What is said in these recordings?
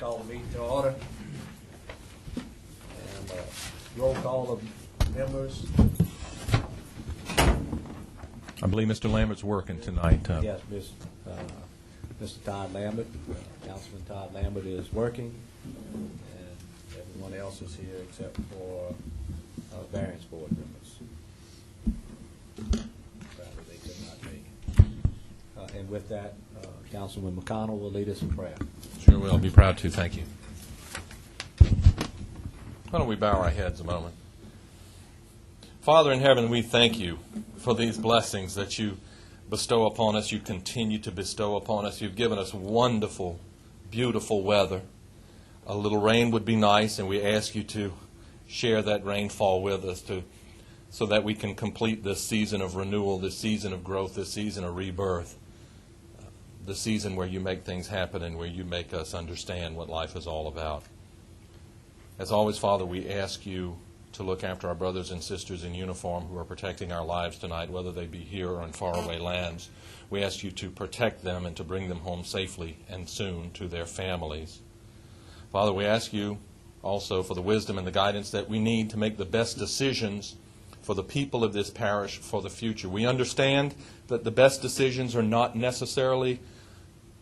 call the meeting to order. And roll call of members. I believe Mr. Lambert's working tonight. Yes, Mr. Todd Lambert, Councilman Todd Lambert is working, and everyone else is here except for variance board members. Sadly, they could not make it. And with that, Councilman McConnell will lead us in prayer. Sure will. Be proud to. Thank you. Why don't we bow our heads a moment? Father in heaven, we thank you for these blessings that you bestow upon us. You continue to bestow upon us. You've given us wonderful, beautiful weather. A little rain would be nice, and we ask you to share that rainfall with us so that we can complete this season of renewal, this season of growth, this season of rebirth, the season where you make things happen and where you make us understand what life is all about. As always, Father, we ask you to look after our brothers and sisters in uniform who are protecting our lives tonight, whether they be here or in faraway lands. We ask you to protect them and to bring them home safely and soon to their families. Father, we ask you also for the wisdom and the guidance that we need to make the best decisions for the people of this parish for the future. We understand that the best decisions are not necessarily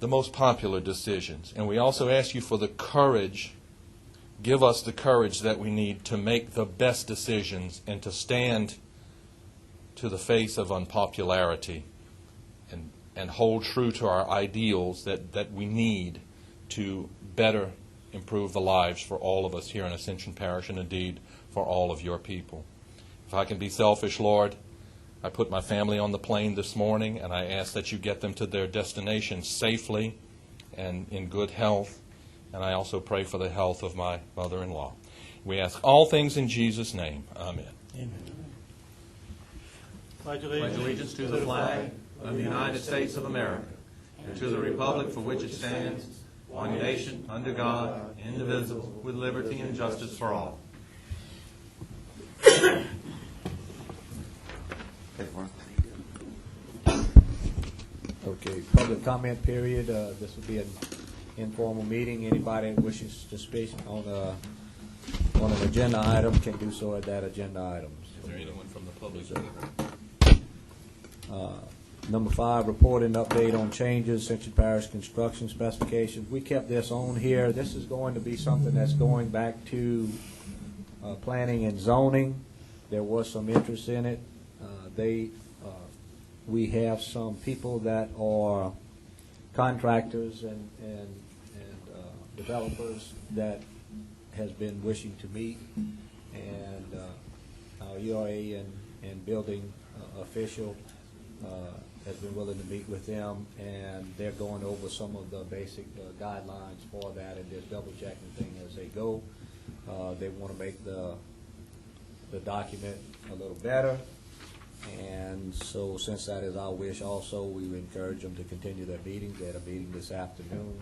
the most popular decisions. And we also ask you for the courage. Give us the courage that we need to make the best decisions and to stand to the face of unpopularity and hold true to our ideals that we need to better improve the lives for all of us here in Ascension Parish and indeed for all of your people. If I can be selfish, Lord, I put my family on the plane this morning and I ask that you get them to their destination safely and in good health. And I also pray for the health of my mother-in-law. We ask all things in Jesus' name. Amen. Amen. Pledge allegiance to the flag of the United States of America and to the republic for which it stands, one nation, under God, indivisible, with liberty and justice for all. Okay, public comment period. This will be an informal meeting. Anybody that wishes to speak on an agenda item can do so at that agenda item. Is there anyone from the public? Number 5, report and update on changes, Ascension Parish construction specifications. We kept this on here. This is going to be something that's going back to planning and zoning. There was some interest in it. We have some people that are contractors and developers that has been wishing to meet, and our URA and building official has been willing to meet with them, and they're going over some of the basic guidelines for that and just double checking things as they go. They want to make the document a little better, and so since that is our wish also, we would encourage them to continue their meetings. They had a meeting this afternoon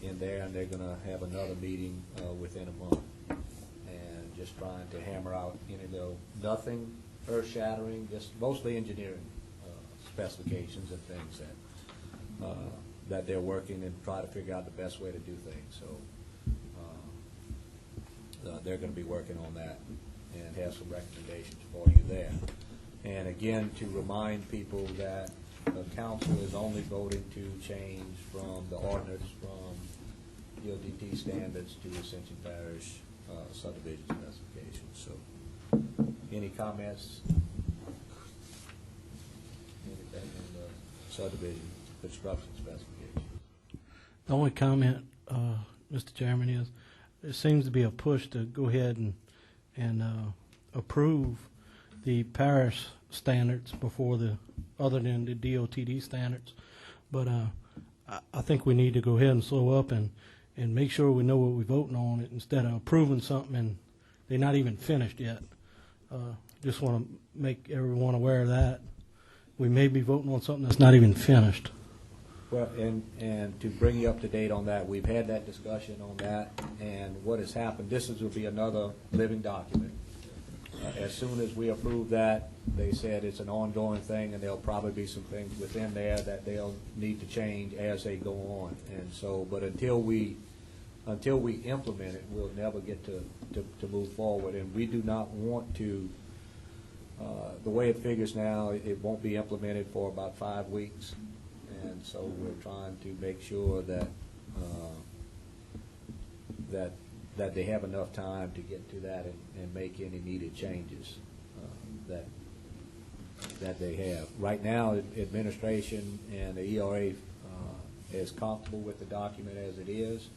in there, and they're going to have another meeting within a month, and just trying to hammer out nothing earth-shattering, just mostly engineering specifications and things that they're working and try to figure out the best way to do things. So they're going to be working on that and have some recommendations for you there. And again, to remind people that the council is only voting to change from the ordinance from DOT standards to Ascension Parish subdivision specifications. So, any comments? Anything on the subdivision construction specification? The only comment, Mr. Chairman, is there seems to be a push to go ahead and approve the parish standards before other than the DOTD standards. But I think we need to go ahead and slow up and make sure we know what we're voting on it instead of approving something and they're not even finished yet. Just want to make everyone aware of that. We may be voting on something that's not even finished. Well, and to bring you up to date on that, we've had that discussion on that, and what has happened, will be another living document. As soon as we approve that, they said it's an ongoing thing, and there'll probably be some things within there that they'll need to change as they go on. And so, but until we until we implement it, we'll never get to move forward. And we do not want to, the way it figures now, it won't be implemented for about 5 weeks. And so we're trying to make sure that that they have enough time to get to that and make any needed changes that they have. Right now, administration and the ERA is comfortable with the document as it is.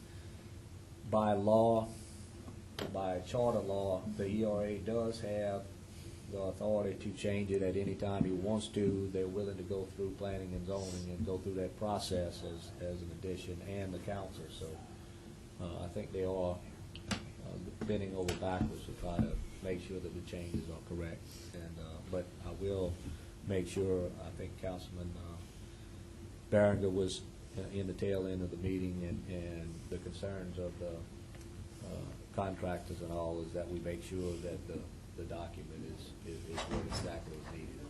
By law, by charter law, the ERA does have the authority to change it at any time he wants to. They're willing to go through planning and zoning and go through that process as an addition, and the council. So I think they are bending over backwards to try to make sure that the changes are correct. And but I will make sure. I think Councilman Barringer was in the tail end of the meeting, and the concerns of the contractors and all is that we make sure that the document is what exactly is needed.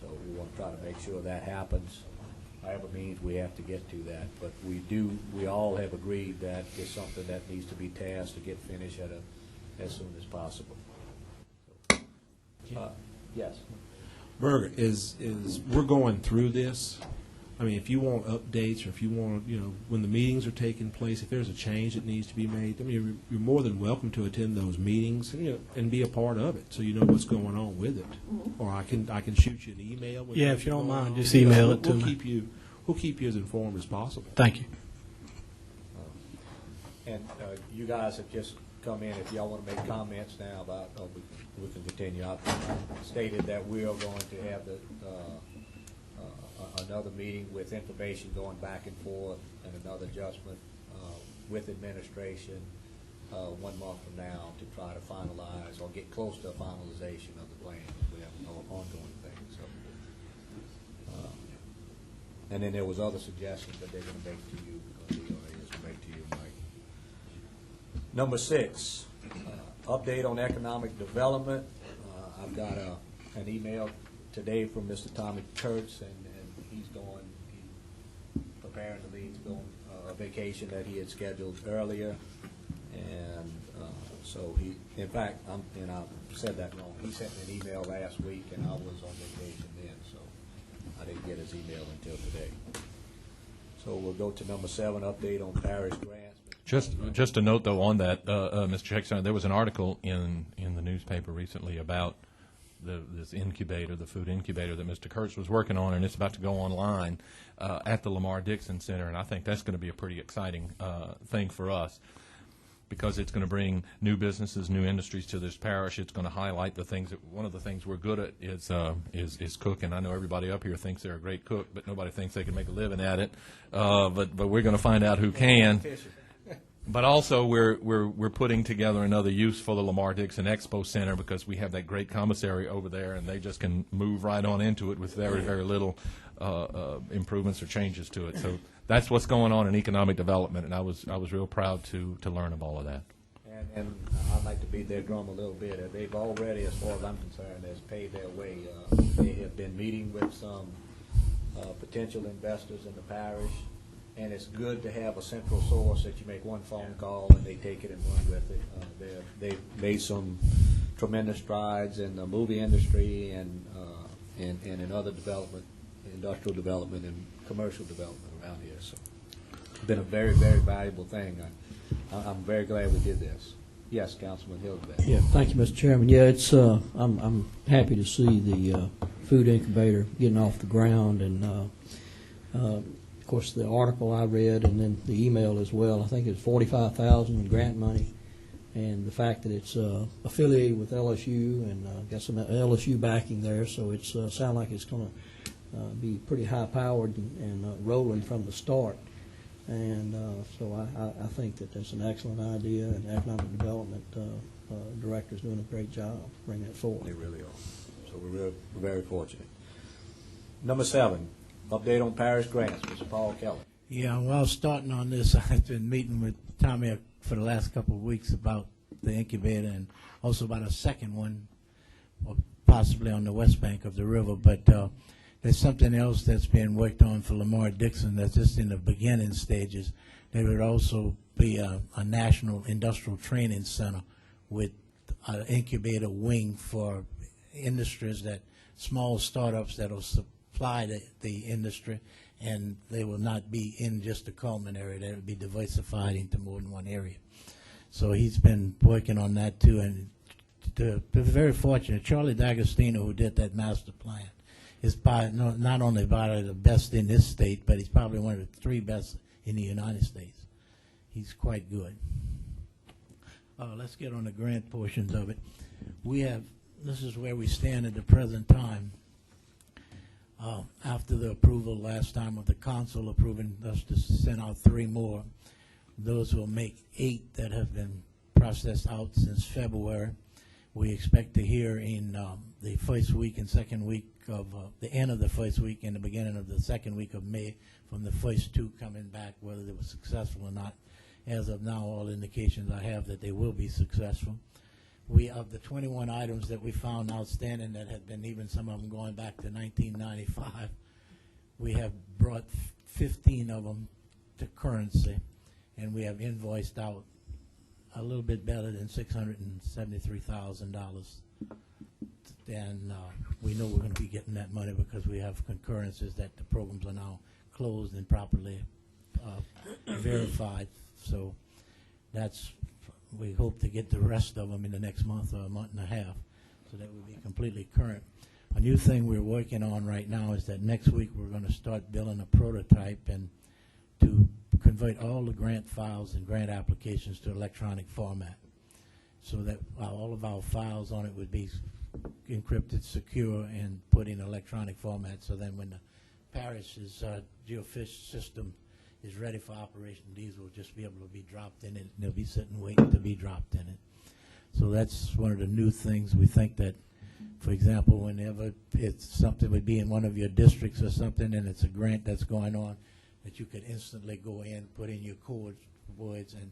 So we want to try to make sure that happens. However means we have to get to that. But we all have agreed that it's something that needs to be tasked to get finished as soon as possible. Yes. Berger, is we're going through this. I mean, if you want updates, or if you want, when the meetings are taking place, if there's a change that needs to be made, I mean, you're more than welcome to attend those meetings, and be a part of it, so you know what's going on with it. Or I can shoot you an email. Yeah, if you don't mind, just email it to me. We'll keep you as informed as possible. Thank you. And you guys have just come in. If y'all want to make comments now about, we can continue. I stated that we are going to have another meeting with information going back and forth, and another adjustment with administration 1 month from now to try to finalize or get close to a finalization of the plan. We have an ongoing thing. So, and then there was other suggestions that they're going to make to you, because the ERA is going to make to you, Mike. Number 6, update on economic development. I've got an email today from Mr. Tommy Kurtz, and he's preparing to leave to go on a vacation that he had scheduled earlier. And so he, in fact, and I said that wrong. He sent me an email last week, and I was on vacation then, so I didn't get his email until today. So we'll go to number 7, update on parish grants. Just a note, though, on that, Mr. Hickson, there was an article in the newspaper recently about this incubator, the food incubator that Mr. Kurtz was working on, and it's about to go online at the Lamar Dixon Center, and I think that's going to be a pretty exciting thing for us, because it's going to bring new businesses, new industries to this parish. It's going to highlight the things one of the things we're good at is cooking. I know everybody up here thinks they're a great cook, but nobody thinks they can make a living at it. But we're going to find out who can. But also, we're putting together another use for the Lamar Dixon Expo Center, because we have that great commissary over there, and they just can move right on into it with very, very little improvements or changes to it. So that's what's going on in economic development, and I was real proud to learn of all of that. And I'd like to beat their drum a little bit. They've already, as far as I'm concerned, has paid their way. They have been meeting with some potential investors in the parish. And it's good to have a central source that you make one phone call and they take it and run with it. They've made some tremendous strides in the movie industry and in other development, industrial development and commercial development around here. So it's been a very, very valuable thing. I'm very glad we did this. Yes, Councilman Hillsback. Yeah, thank you, Mr. Chairman. Yeah, it's I'm happy to see the food incubator getting off the ground, and of course the article I read and then the email as well. I think it's $45,000 in grant money, and the fact that it's affiliated with LSU and got some LSU backing there, so it's sound like it's going to be pretty high powered and rolling from the start. And so I think that that's an excellent idea, and the Economic Development Director's doing a great job bringing it forward. They really are. So we're very fortunate. Number 7, update on parish grants. Mr. Paul Kelly. Yeah, well, starting on this, I've been meeting with Tommy for the last couple of weeks about the incubator and also about a second one, or possibly on the west bank of the river. But there's something else that's being worked on for Lamar Dixon that's just in the beginning stages. There would also be a national industrial training center with an incubator wing for industries that, small startups that will supply the industry, and they will not be in just the Coleman area. They will be diversified into more than one area. So he's been working on that too, and we're very fortunate. Charlie D'Agostino, who did that master plan, is not only by the best in this state, but he's probably one of the 3 best in the United States. He's quite good. Let's get on the grant portions of it. This is where we stand at the present time. After the approval last time of the council approving us to send out 3 more, those will make 8 that have been processed out since February. We expect to hear in the first week and second week of the end of the first week and the beginning of the second week of May from the first 2 coming back, whether they were successful or not. As of now, all indications I have that they will be successful. Of the 21 items that we found outstanding that had been, even some of them going back to 1995, we have brought 15 of them to currency, and we have invoiced out a little bit better than $673,000. And we know we're going to be getting that money because we have concurrences that the programs are now closed and properly verified. So we hope to get the rest of them in the next month or a month and a half, so that we'll be completely current. A new thing we're working on right now is that next week we're going to start building a prototype and to convert all the grant files and grant applications to electronic format, so that all of our files on it would be encrypted, secure, and put in electronic format, so then when the Parish's geofish system is ready for operation, these will just be able to be dropped in it, and they'll be sitting waiting to be dropped in it. So that's one of the new things. We think that, for example, whenever it's something would be in one of your districts or something, and it's a grant that's going on, that you could instantly go in, put in your words, and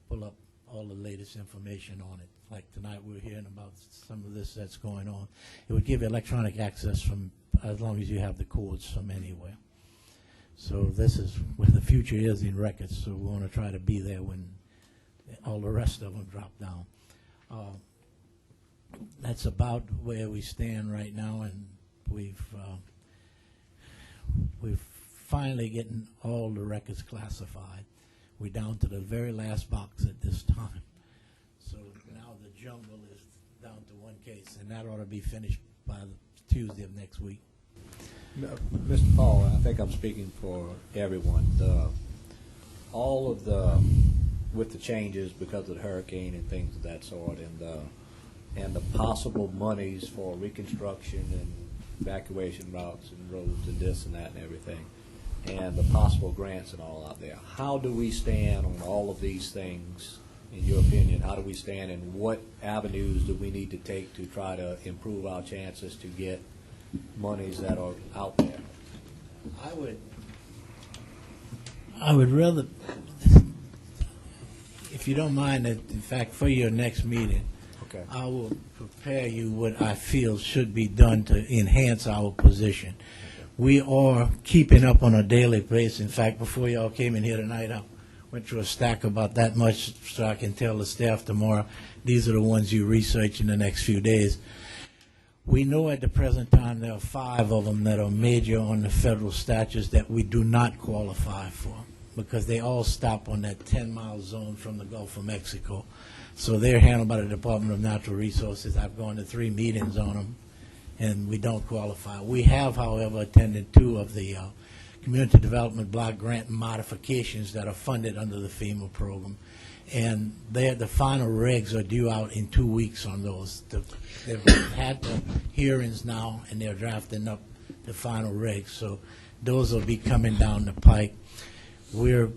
pull up all the latest information on it. Like tonight we're hearing about some of this that's going on. It would give you electronic access from, as long as you have the codes from anywhere. So this is where the future is in records, so we want to try to be there when all the rest of them drop down. That's about where we stand right now, and we've finally getting all the records classified. We're down to the very last box at this time. So now the jungle is down to 1 case, and that ought to be finished by the Tuesday of next week. Mr. Paul, I think I'm speaking for everyone. With the changes because of the hurricane and things of that sort, and the possible monies for reconstruction and evacuation routes and roads and this and that and everything, and the possible grants and all out there, how do we stand on all of these things, in your opinion? How do we stand, and what avenues do we need to take to try to improve our chances to get monies that are out there? I would rather, if you don't mind, that in fact for your next meeting, Okay. I will prepare you what I feel should be done to enhance our position. We are keeping up on a daily basis. In fact, before y'all came in here tonight, I went through a stack about that much so I can tell the staff tomorrow, these are the ones you research in the next few days. We know at the present time there are 5 of them that are major on the federal statutes that we do not qualify for, because they all stop on that 10-mile zone from the Gulf of Mexico. So they're handled by the Department of Natural Resources. I've gone to 3 meetings on them, and we don't qualify. We have, however, attended 2 of the community development block grant modifications that are funded under the FEMA program. And the final regs are due out in 2 weeks on those. They've had the hearings now, and they're drafting up the final regs. So those will be coming down the pike. We're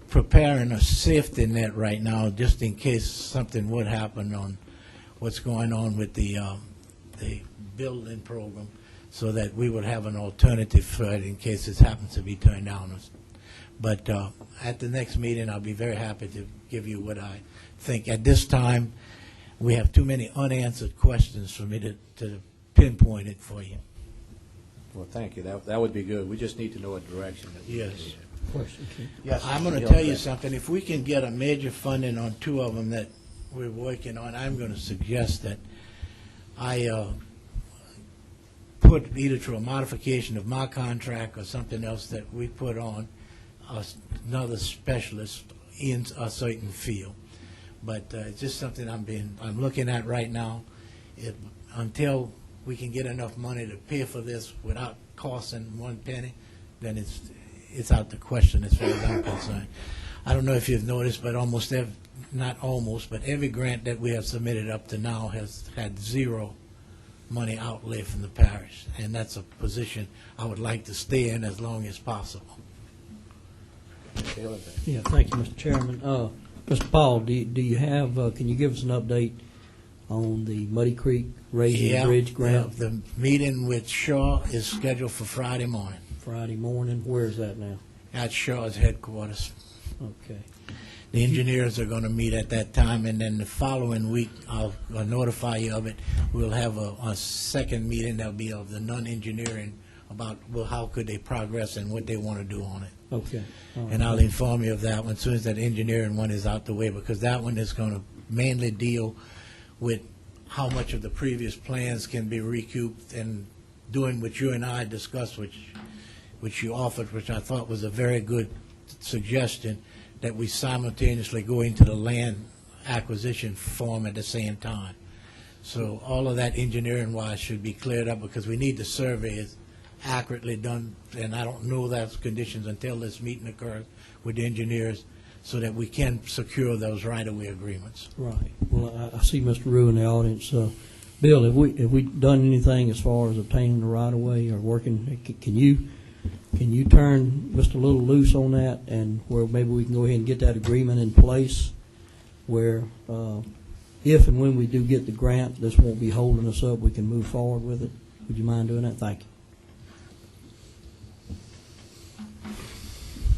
preparing a safety net right now, just in case something would happen on what's going on with the building program, so that we would have an alternative for it in case this happens to be turned down. But at the next meeting, I'll be very happy to give you what I think. At this time, we have too many unanswered questions for me to pinpoint it for you. Well, thank you. That would be good. We just need to know a direction. Yes. Question, Keith? Yes. I'm going to Mr. tell you Gilbert. something. If we can get a major funding on two of them that we're working on, I'm going to suggest that I put either through a modification of my contract or something else that we put on another specialist in a certain field. But it's just something I'm looking at right now. Until we can get enough money to pay for this without costing one penny, then it's out the question as far as I'm concerned. I don't know if you've noticed, but but every grant that we have submitted up to now has had zero money outlay from the parish, and that's a position I would like to stay in as long as possible. Mr. Hillenbeck. Yeah, thank you, Mr. Chairman. Mr. Paul, do you have, can you give us an update on the Muddy Creek Raising Bridge grant? The meeting with Shaw is scheduled for Friday morning Friday morning, where is that now? at Shaw's headquarters. Okay. The engineers are going to meet at that time, and then the following week, I'll notify you of it. We'll have a second meeting that'll be of the non-engineering about, well, how could they progress and what they want to do on it. Okay. All right. And I'll inform you of that one as soon as that engineering one is out the way, because that one is going to mainly deal with how much of the previous plans can be recouped, and doing what you and I discussed, which you offered, which I thought was a very good suggestion, that we simultaneously go into the land acquisition form at the same time. So all of that engineering-wise should be cleared up, because we need the surveys accurately done, and I don't know those conditions until this meeting occurs with the engineers, so that we can secure those right-of-way agreements. Right. Well, I see Mr. Rue in the audience. Bill, have we done anything as far as obtaining the right-of-way or working? Can you turn Mr. Little loose on that, and where maybe we can go ahead and get that agreement in place where if and when we do get the grant, this won't be holding us up, we can move forward with it? Would you mind doing that? Thank you.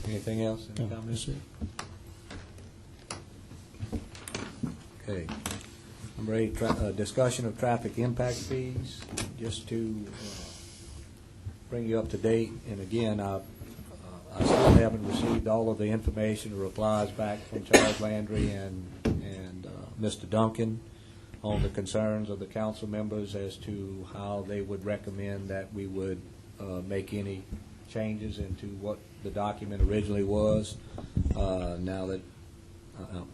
Anything else? Any No, comments? that's it. Okay. Number 8, discussion of traffic impact fees. Just to bring you up to date, and again, I still haven't received all of the information or replies back from Charles Landry and Mr. Duncan on the concerns of the council members as to how they would recommend that we would make any changes into what the document originally was. Now that I'm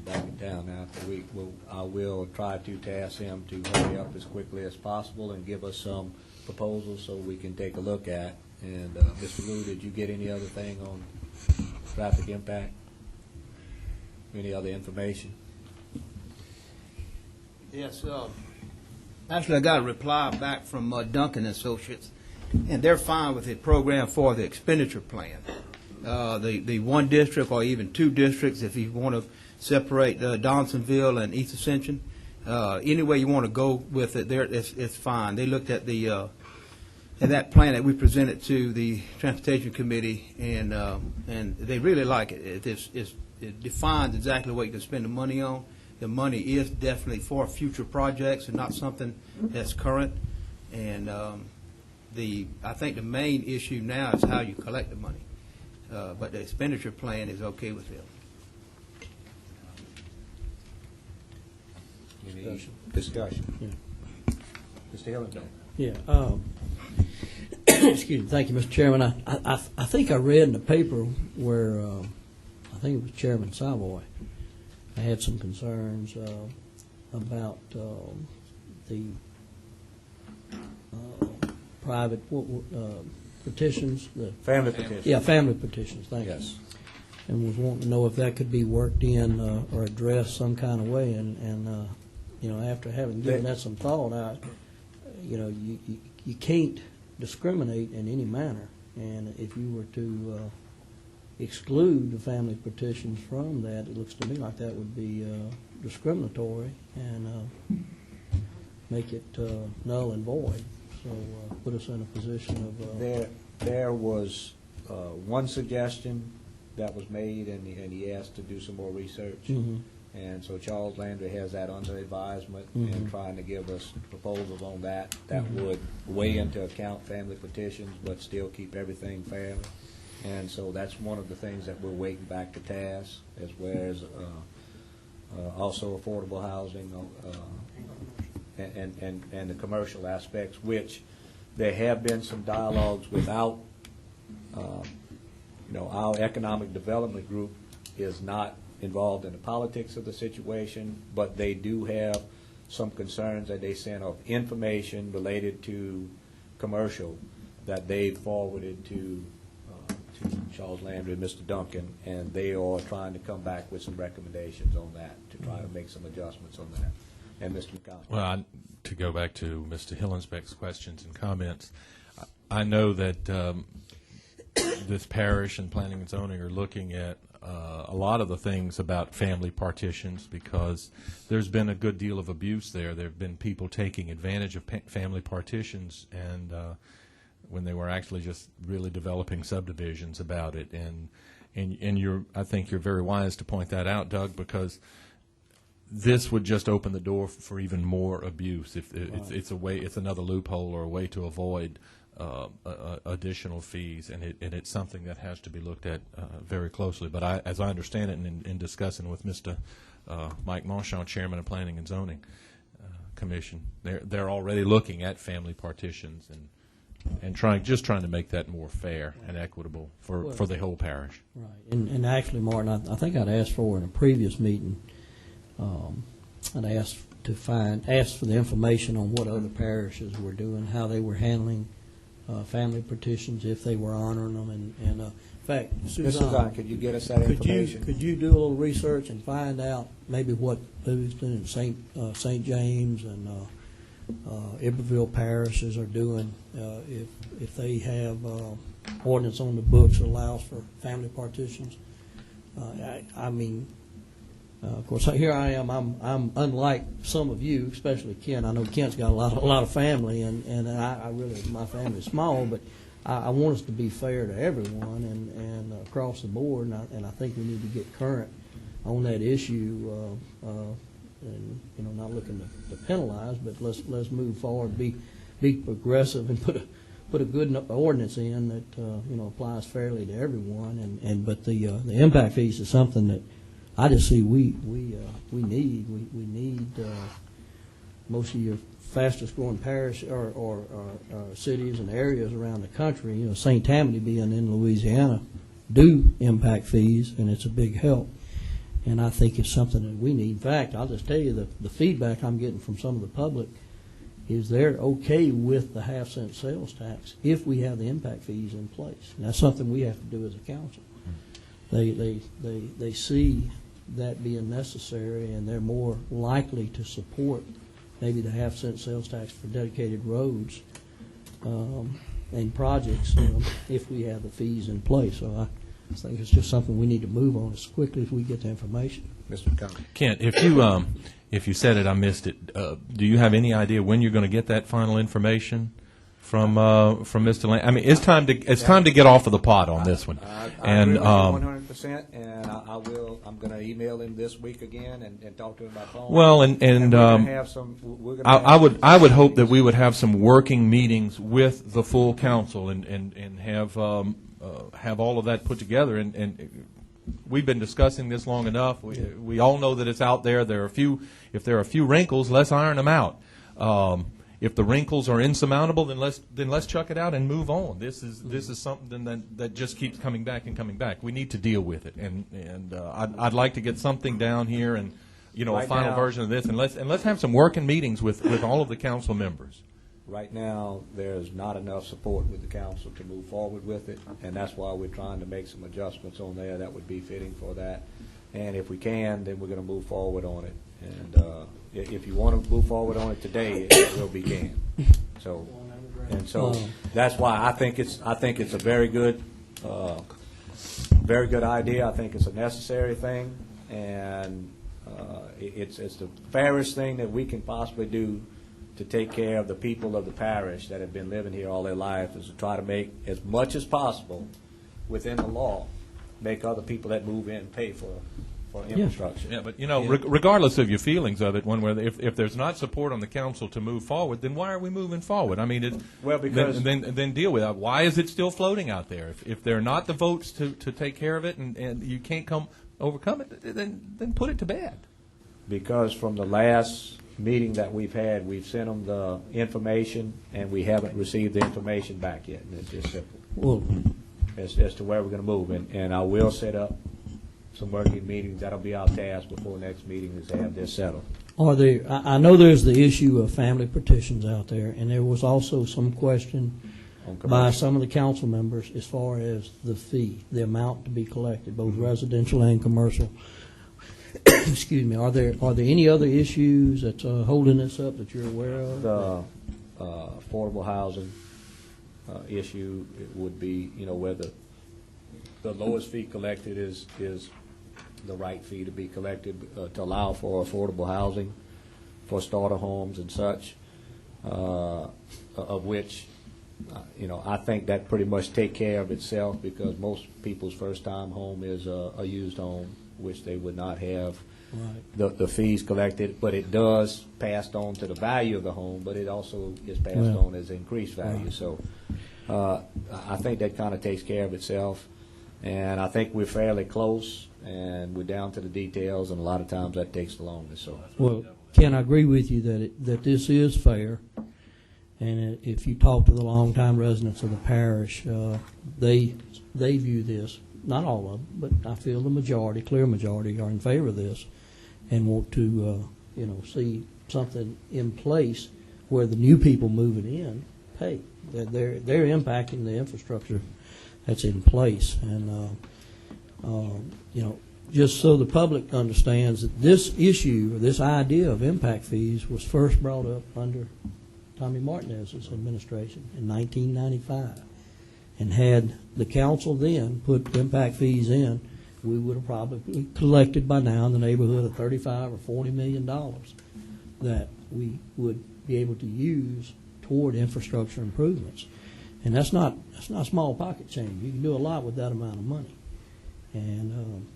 back in town now after a week, I will try to task him to hurry up as quickly as possible and give us some proposals so we can take a look at. And Mr. Rue, did you get any other thing on traffic impact? Any other information? Yes, actually I got a reply back from Duncan Associates, and they're fine with the program for the expenditure plan. The one district or even two districts, if you want to separate Donaldsonville and East Ascension, any way you want to go with it, there it's fine. They looked at that plan that we presented to the Transportation Committee, and they really like it. It defines exactly what you can spend the money on. The money is definitely for future projects and not something that's current. And I think the main issue now is how you collect the money. But the expenditure plan is okay with them. Any discussion? Yeah. Mr. Hillenbeck. Yeah. Excuse me. Thank you, Mr. Chairman. I think I read in the paper where I think it was Chairman Savoy. I had some concerns about the private petitions. Family petition. Yeah, family petitions. Thank you. Yes. And was wanting to know if that could be worked in or addressed some kind of way. And after having given that some thought, you can't discriminate in any manner. And if you were to exclude the family petitions from that, it looks to me like that would be discriminatory and make it null and void. So put us in a position of... There was one suggestion that was made, and he asked to do some more research. Mm-hmm. And so Charles Landry has that under advisement and trying to give us proposals on that would weigh into account family petitions but still keep everything fair. And so that's one of the things that we're waiting back to task, as well as also affordable housing and the commercial aspects, which there have been some dialogues without, our economic development group is not involved in the politics of the situation, but they do have some concerns that they sent of information related to commercial that they forwarded to Charles Landry and Mr. Duncan, and they are trying to come back with some recommendations on that to try to make some adjustments on that. And Mr. McConnell. Well, to go back to Mr. Hillenbeck's questions and comments, I know that this parish and planning and zoning are looking at a lot of the things about family partitions, because there's been a good deal of abuse there. There have been people taking advantage of family partitions, and when they were actually just really developing subdivisions about it. And I think you're very wise to point that out, Doug, because this would just open the door for even more abuse. If it's another loophole or a way to avoid additional fees, and it's something that has to be looked at very closely. But as I understand it, in discussing with Mr. Mike Monchon, Chairman of Planning and Zoning Commission, they're already looking at family partitions and trying to make that more fair and equitable for the whole parish. Right. And actually, Martin, I think I'd asked for in a previous meeting. I'd asked for the information on what other parishes were doing, how they were handling family partitions, if they were honoring them, and in fact, Suzanne, could you get us that information? Could you do a little research and find out maybe what Livingston and St. James and Iberville parishes are doing, if they have ordinance on the books that allows for family partitions? Of course, here I am. I'm unlike some of you, especially Ken. I know Kent's got a lot of family, and I really, my family's small, but I want us to be fair to everyone and across the board. And I think we need to get current on that issue, and not looking to penalize, but let's move forward, be progressive, and put a good ordinance in that applies fairly to everyone. But the impact fees is something that I just see we need. We need most of your fastest growing parish or cities and areas around the country, St. Tammany being in Louisiana, do impact fees, and it's a big help. And I think it's something that we need. In fact, I'll just tell you the feedback I'm getting from some of the public is they're okay with the half-cent sales tax if we have the impact fees in place. And that's something we have to do as a council. They see that being necessary, and they're more likely to support maybe the half-cent sales tax for dedicated roads and projects if we have the fees in place. So I think it's just something we need to move on as quickly as we get the information. Mr. McConnell. Kent, if you said it, I missed it. Do you have any idea when you're going to get that final information from Mr. Land? I mean, it's time to get off of the pot on this one. I agree with you 100%, and I will. I'm going to email him this week again and talk to him by phone. Well, and we're going to have some. I would hope that we would have some working meetings with the full council and have all of that put together. And we've been discussing this long enough. We all know that it's out there. If there are a few wrinkles, let's iron them out. If the wrinkles are insurmountable, then let's chuck it out and move on. This is something that just keeps coming back and coming back. We need to deal with it, and I'd like to get something down here and Right a final now, version of this, and let's have some working meetings with all of the council members. Right now, there's not enough support with the council to move forward with it, and that's why we're trying to make some adjustments on there that would be fitting for that. And if we can, then we're going to move forward on it. And if you want to move forward on it today, it will begin. So that's why I think it's a very good idea. I think it's a necessary thing, and it's the fairest thing that we can possibly do to take care of the people of the parish that have been living here all their life, is to try to make as much as possible within the law, make other people that move in pay for for infrastructure. Yeah, but regardless of your feelings of it, if there's not support on the council to move forward, then why are we moving forward? I mean, because then deal with it. Why is it still floating out there? If there are not the votes to take care of it, and you can't overcome it, then put it to bed. Because from the last meeting that we've had, we've sent them the information, and we haven't received the information back yet. And it's just simple. Well, As to where we're going to move, and I will set up some working meetings. That'll be our task before next meeting, is to have this settled. I know there's the issue of family petitions out there, and there was also some question by some of the council members as far as the fee, the amount to be collected, both residential and commercial. Excuse me. Are there any other issues that's holding this up that you're aware of? The affordable housing issue, it would be, whether the lowest fee collected is the right fee to be collected to allow for affordable housing for starter homes and such, of which, I think that pretty much take care of itself, because most people's first-time home is a used home, which they would not have the fees collected, but it does passed on to the value of the home, but it also is passed on as increased value. Right. So I think that kind of takes care of itself, and I think we're fairly close, and we're down to the details, and a lot of times that takes the longest. So, well, Ken, I agree with you that this is fair, and if you talk to the longtime residents of the parish, they view this. Not all of them, but I feel the clear majority, are in favor of this, and want to, see something in place where the new people moving in pay. They're impacting the infrastructure that's in place, and just so the public understands that this issue, or this idea of impact fees, was first brought up under Tommy Martinez's administration in 1995. And had the council then put impact fees in, we would have probably collected by now in the neighborhood of $35 or $40 million that we would be able to use toward infrastructure improvements. And that's not small pocket change. You can do a lot with that amount of money. And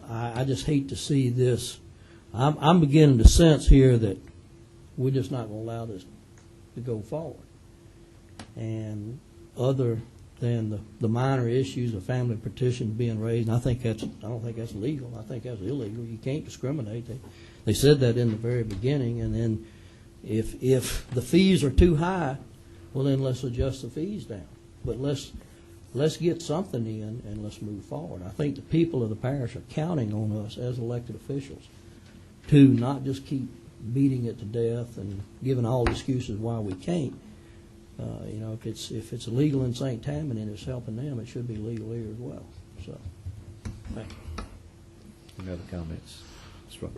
I just hate to see this. I'm beginning to sense here that we're just not going to allow this to go forward. And other than the minor issues of family petitions being raised, and I don't think that's legal. I think that's illegal. You can't discriminate. They said that in the very beginning, and then if the fees are too high, well, then let's adjust the fees down. But let's get something in, and let's move forward. I think the people of the parish are counting on us as elected officials to not just keep beating it to death and giving all the excuses why we can't. If it's illegal in St. Tammany and it's helping them, it should be legal here as well. So, thank you. Any other comments? Thank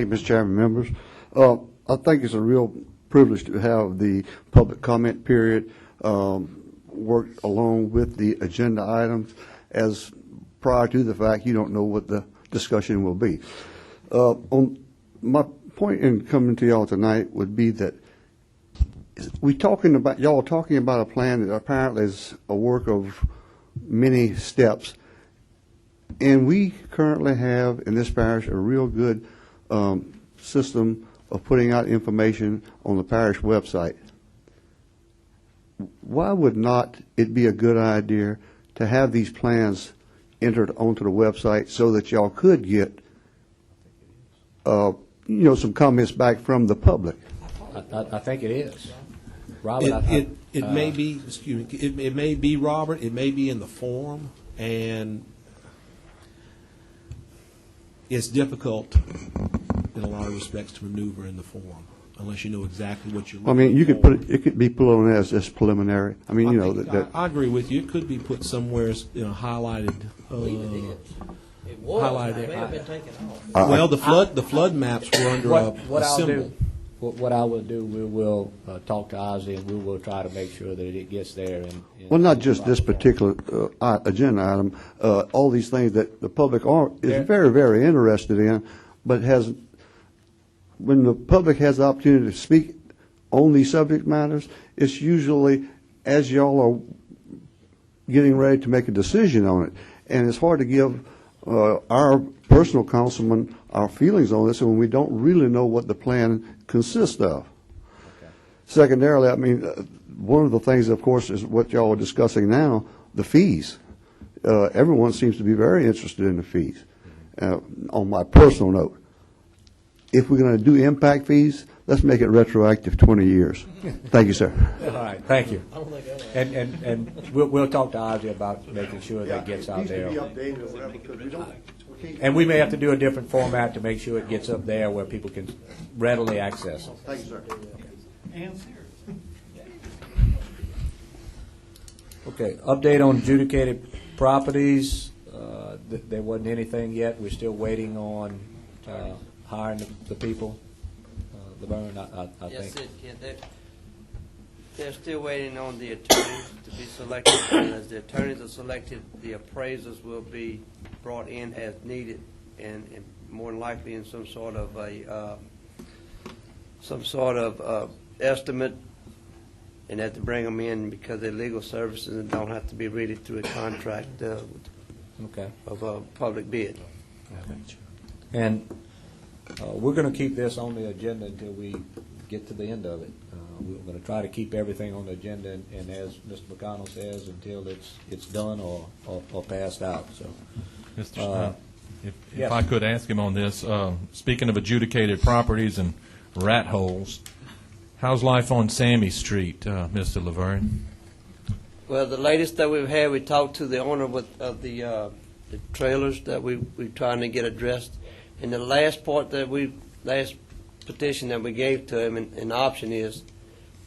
you, Mr. Chairman, members. I think it's a real privilege to have the public comment period work along with the agenda items, as prior to the fact you don't know what the discussion will be. On my point in coming to y'all tonight would be that y'all talking about a plan that apparently is a work of many steps, and we currently have in this parish a real good system of putting out information on the parish website. Why would not it be a good idea to have these plans entered onto the website so that y'all could get some comments back from the public? I think it is. Robert, it may be, excuse me, it may be, Robert, it may be in the form, and it's difficult in a lot of respects to maneuver in the form unless you know exactly what you're looking for. You could put it could be put on as just preliminary. I agree with you. It could be put somewhere, highlighted. It was. Highlighted. It may have been taken off. Well, the flood maps were under a symbol. What I will do, we will talk to Ozzy, and we will try to make sure that it gets there. Well, not just this particular agenda item. All these things that the public is very, very interested in, but when the public has the opportunity to speak on these subject matters, it's usually as y'all are getting ready to make a decision on it. And it's hard to give our personal councilman our feelings on this when we don't really know what the plan consists of. Secondarily, I mean, one of the things, of course, is what y'all are discussing now, the fees. Everyone seems to be very interested in the fees. On my personal note, if we're going to do impact fees, let's make it retroactive 20 years. Thank you, sir. All right, thank you. And we'll talk to Ozzy about making sure that gets out there. And we may have to do a different format to make sure it gets up there where people can readily access it. Thank you, sir. Okay, update on adjudicated properties. There wasn't anything yet. We're still waiting on hiring the people. Laverne, I Yes, think. they're still waiting on the attorneys to be selected. And as the attorneys are selected, the appraisers will be brought in as needed, and more than likely in some sort of estimate, and have to bring them in because they're legal services and don't have to be rated through a contract Okay. of a public bid. And we're going to keep this on the agenda until we get to the end of it. We're going to try to keep everything on the agenda, and as Mr. McConnell says, until it's done or passed out. So, Mr. Schneider, if yes. I could ask him on this, speaking of adjudicated properties and rat holes, how's life on Sammy Street, Mr. Laverne? Well, the latest that we've had, we talked to the owner of the trailers that we're trying to get addressed. And the last last petition that we gave to him, an option is,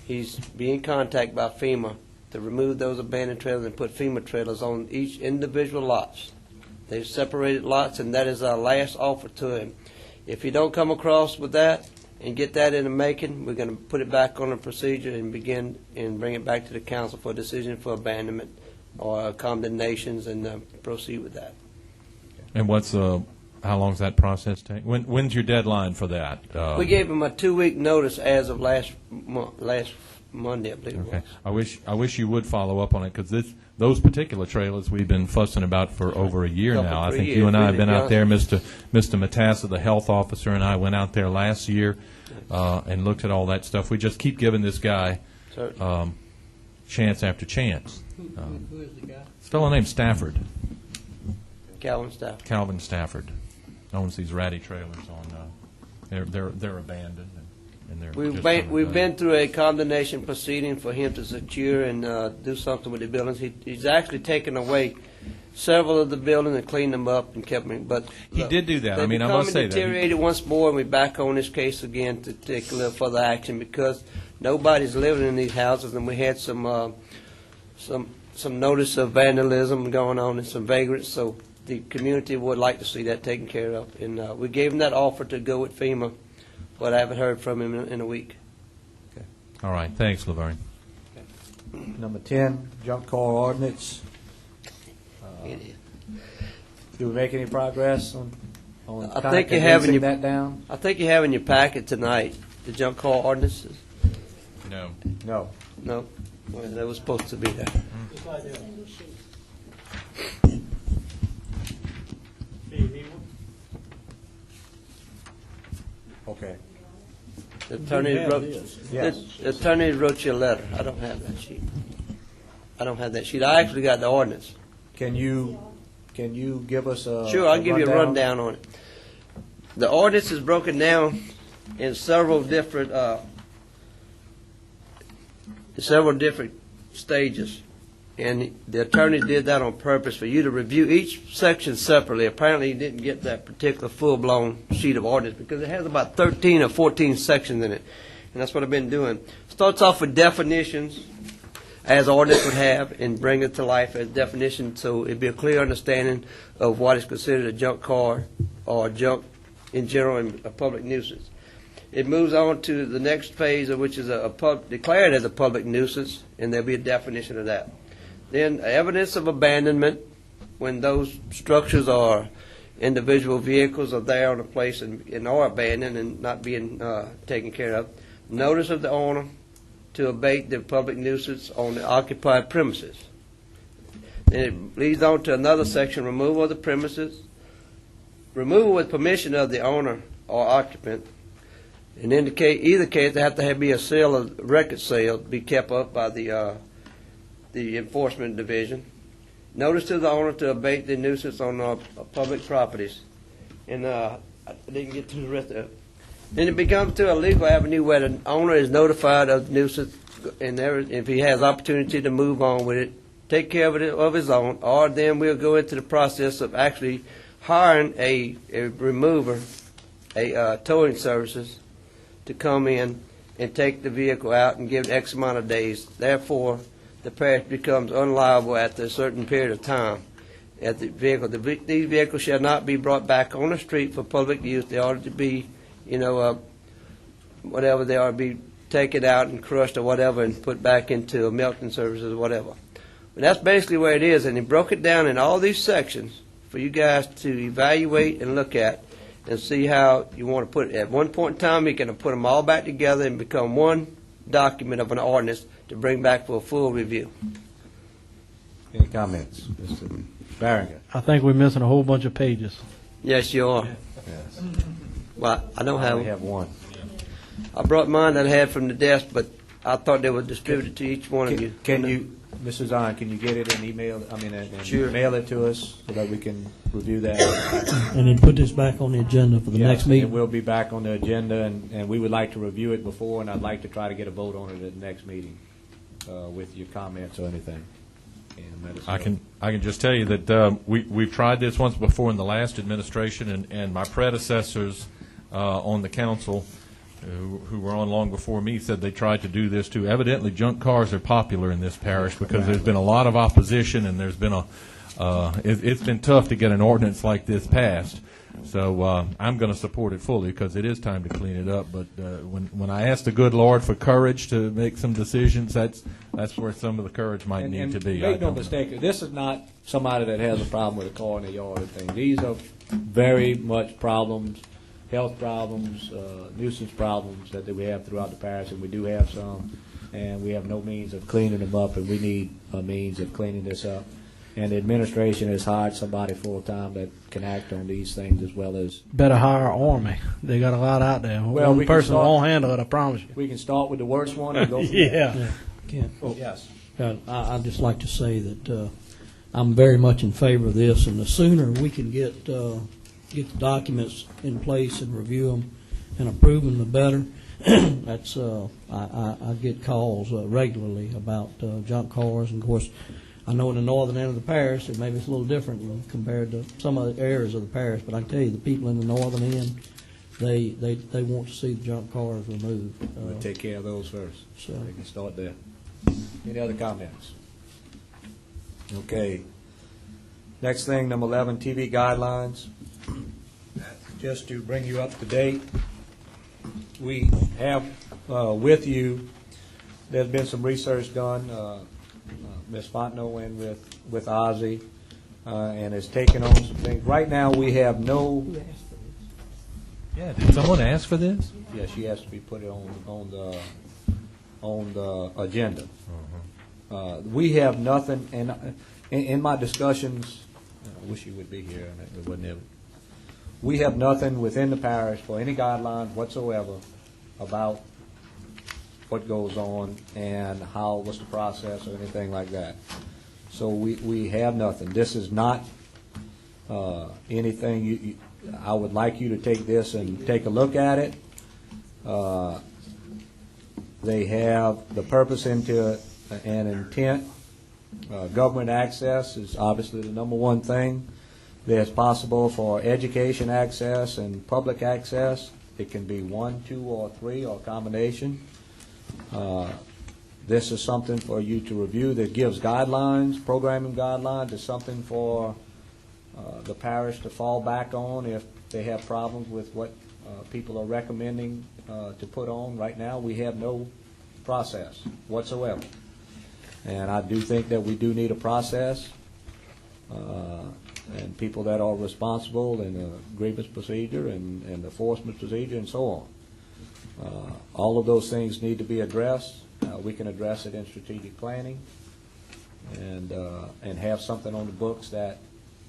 he's being contacted by FEMA to remove those abandoned trailers and put FEMA trailers on each individual lots. They've separated lots, and that is our last offer to him. If you don't come across with that and get that in the making, we're going to put it back on the procedure and begin and bring it back to the council for a decision for abandonment or condemnations, and proceed with that. And how long does that process take? When's your deadline for that? We gave him a 2-week notice as of last Monday, I believe it Okay. was. I wish you would follow up on it, because those particular trailers we've been fussing about for over a year now. I think you and I have been out there. Mr. Matassa, the health officer, and I went out there last year and looked at all that stuff. We just keep giving this guy chance after chance. Who is the guy? It's a fellow named Stafford, Calvin Stafford. owns these ratty trailers on. They're abandoned. And they're We've been through a condemnation proceeding for him to secure and do something with the buildings. He's actually taken away several of the buildings and cleaned them up and kept them. But He did do that. I mean, I must say that. They've deteriorated once more, and we're back on this case again to take a little further action because nobody's living in these houses, and we had some notice of vandalism going on and some vagrants. So the community would like to see that taken care of, and we gave him that offer to go with FEMA. But I haven't heard from him in a week. All right. Thanks, Laverne. Number 10, junk car ordinance. Do we make any progress on I kind of think you have in condensing your- that down? I think you have in your packet tonight the junk car ordinances. No. No. No? Well, that was supposed to be there. Okay. The attorney wrote, Yes. the attorney wrote you a letter. I don't have that sheet. I actually got the ordinance. Can you give us a Sure, I'll give you a rundown on it. The ordinance is broken down in several different stages, and the attorney did that on purpose for you to review each section separately. Apparently, he didn't get that particular full-blown sheet of ordinance because it has about 13 or 14 sections in it, and that's what I've been doing. Starts off with definitions, as ordinance would have, and bring it to life as definition, so it'd be a clear understanding of what is considered a junk car or junk in general and a public nuisance. It moves on to the next phase, which is declared as a public nuisance, and there'll be a definition of that. Then evidence of abandonment, when those structures or individual vehicles are there on a place and are abandoned and not being taken care of. Notice of the owner to abate the public nuisance on the occupied premises. And it leads on to another section, removal of the premises. Removal with permission of the owner or occupant. In either case, there have to be a sale, a record sale, be kept up by the enforcement division. Notice to the owner to abate the nuisance on public properties. And I didn't get to the rest of it. Then it becomes to a legal avenue where the owner is notified of the nuisance, and if he has opportunity to move on with it, take care of it of his own, or then we'll go into the process of actually hiring a remover, towing services, to come in and take the vehicle out and give it X amount of days. Therefore, the parish becomes unliable after a certain period of time. At the vehicle, these vehicles shall not be brought back on the street for public use. They ought to be, whatever they ought to be taken out and crushed or whatever and put back into melting services or whatever. But that's basically where it is, and he broke it down in all these sections for you guys to evaluate and look at and see how you want to put it. At one point in time, you can put them all back together and become one document of an ordinance to bring back for a full review. Any comments, Mr. Barringer? I think we're missing a whole bunch of pages. Yes, you are. Yes. Well, I don't I only have. have one. I brought mine that I had from the desk, but I thought they were distributed to each one of you. Can you, Mrs. Zahn, can you get it in email, and Sure. mail it to us so that we can review that? And then put this back on the agenda for the Yes, next meeting. and we'll be back on the agenda, and we would like to review it before, and I'd like to try to get a vote on it at the next meeting with your comments or anything. And let us know. I can just tell you that we've tried this once before in the last administration, and my predecessors on the council, who were on long before me, said they tried to do this too. Evidently, junk cars are popular in this parish because there's been a lot of opposition, and there's been it's been tough to get an ordinance like this passed. So I'm going to support it fully because it is time to clean it up. But when I ask the good Lord for courage to make some decisions, that's where some of the courage might need to be. Make no mistake, this is not somebody that has a problem with a car in the yard or thing. These are very much problems, health problems, nuisance problems that we have throughout the parish, and we do have some, and we have no means of cleaning them up, and we need a means of cleaning this up. And the administration has hired somebody full-time that can act on these things as well as... Better hire an army. They got a lot out there. Well, One we can person start- won't handle it, I promise you. We can start with the worst one and go from there. Yeah. Can't- Yes. I'd just like to say that I'm very much in favor of this, and the sooner we can get the documents in place and review them and approve them, the better. That's I get calls regularly about junk cars, and of course, I know in the northern end of the parish, it maybe it's a little different compared to some other areas of the parish, but I can tell you, the people in the northern end, they want to see the junk cars removed. We'll take care of those first. So- We can start there. Any other comments? Okay. Next thing, number 11, TV guidelines. Just to bring you up to date, we have with you, there's been some research done. Ms. Fontenot went with Ozzy and has taken on some things. Right now, we have no... Yeah, did someone ask for this? Yeah, she has to be put on the agenda. We have nothing, and in my discussions, I wish you would be here, and it wasn't ever. We have nothing within the parish for any guidelines whatsoever about what goes on and what's the process or anything like that. So we have nothing. This is not anything. I would like you to take this and take a look at it. They have the purpose into and intent. Government access is obviously the number one thing. There's possible for education access and public access. It can be 1, 2, or 3, or a combination. This is something for you to review that gives guidelines, programming guidelines. It's something for the parish to fall back on if they have problems with what people are recommending to put on. Right now, we have no process whatsoever. And I do think that we do need a process and people that are responsible and a grievance procedure and enforcement procedure and so on. All of those things need to be addressed. We can address it in strategic planning. and have something on the books that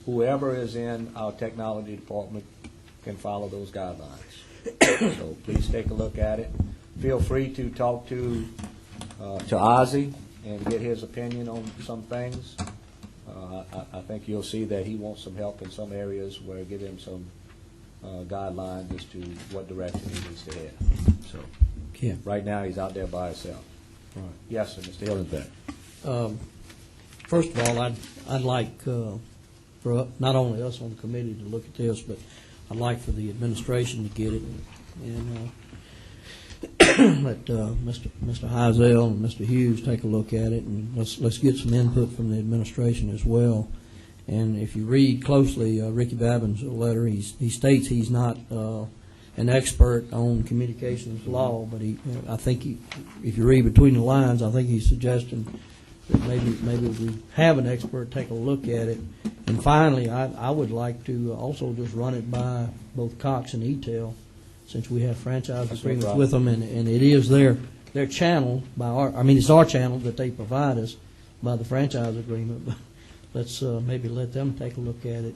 whoever is in our technology department can follow those guidelines. So please take a look at it. Feel free to talk to Ozzy and get his opinion on some things. I think you'll see that he wants some help in some areas where give him some guidelines as to what direction he needs to head. So Yeah. right now he's out there by himself. Right. Yes, sir, Mr. Hillenbeck. First of all, I'd like for not only us on the committee to look at this, but I'd like for the administration to get it and let Mr. Heisel and Mr. Hughes take a look at it, and let's get some input from the administration as well. And if you read closely Ricky Babin's letter, he states he's not an expert on communications law, but I think if you read between the lines, I think he's suggesting that maybe we have an expert take a look at it. And finally, I would like to also just run it by both Cox and E-Tel, since we have franchise agreements right. with them, and it is their channel it's our channel that they provide us by the franchise agreement. But let's maybe let them take a look at it.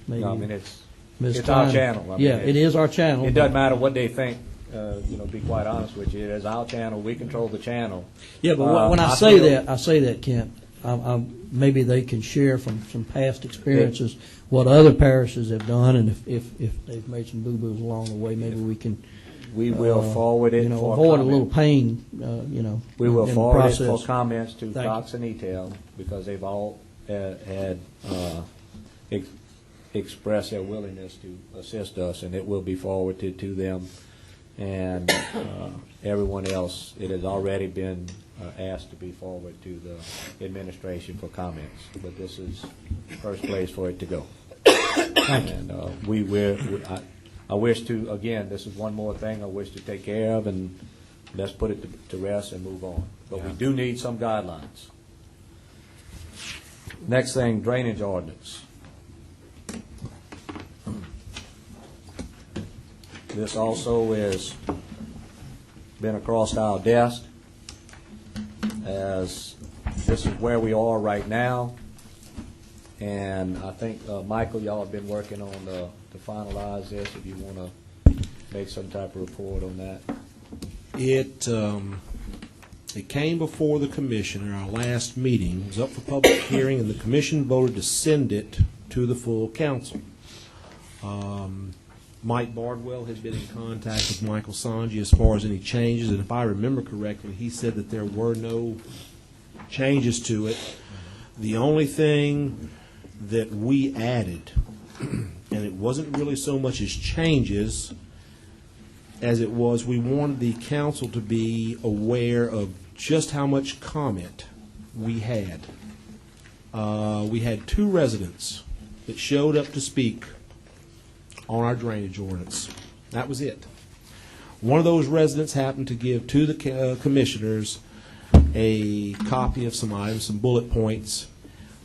Maybe No, I mean, it's Ms. our Tyner. channel. I mean, Yeah, it is our channel. It doesn't matter what they think, be quite honest with you. It is our channel. We control the channel. Yeah, but when I say that, Kent, maybe they can share from some past experiences what other parishes have done, and if they've made some boo-boos along the way, maybe we can. We will forward it for avoid comment. a little pain. We will in the forward it process. for comments to Thank Cox and E-Tel, because they've all had expressed their willingness to assist us, and it will be forwarded to them. And everyone else, it has already been asked to be forwarded to the administration for comments. But this is the first place for it to go. And I wish to, again, this is one more thing I wish to take care of, and let's put it to rest and move on. But we do need some guidelines. Next thing, drainage ordinance. This also has been across our desk, as this is where we are right now. And I think, Michael, y'all have been working on to finalize this, if you want to make some type of report on that. It came before the commission at our last meeting. It was up for public hearing, and the commission voted to send it to the full council. Mike Bardwell has been in contact with Michael Sanji as far as any changes, and if I remember correctly, he said that there were no changes to it. The only thing that we added, and it wasn't really so much as changes as it was, we wanted the council to be aware of just how much comment we had. We had 2 residents that showed up to speak on our drainage ordinance. That was it. One of those residents happened to give to the commissioners a copy of some items, some bullet points.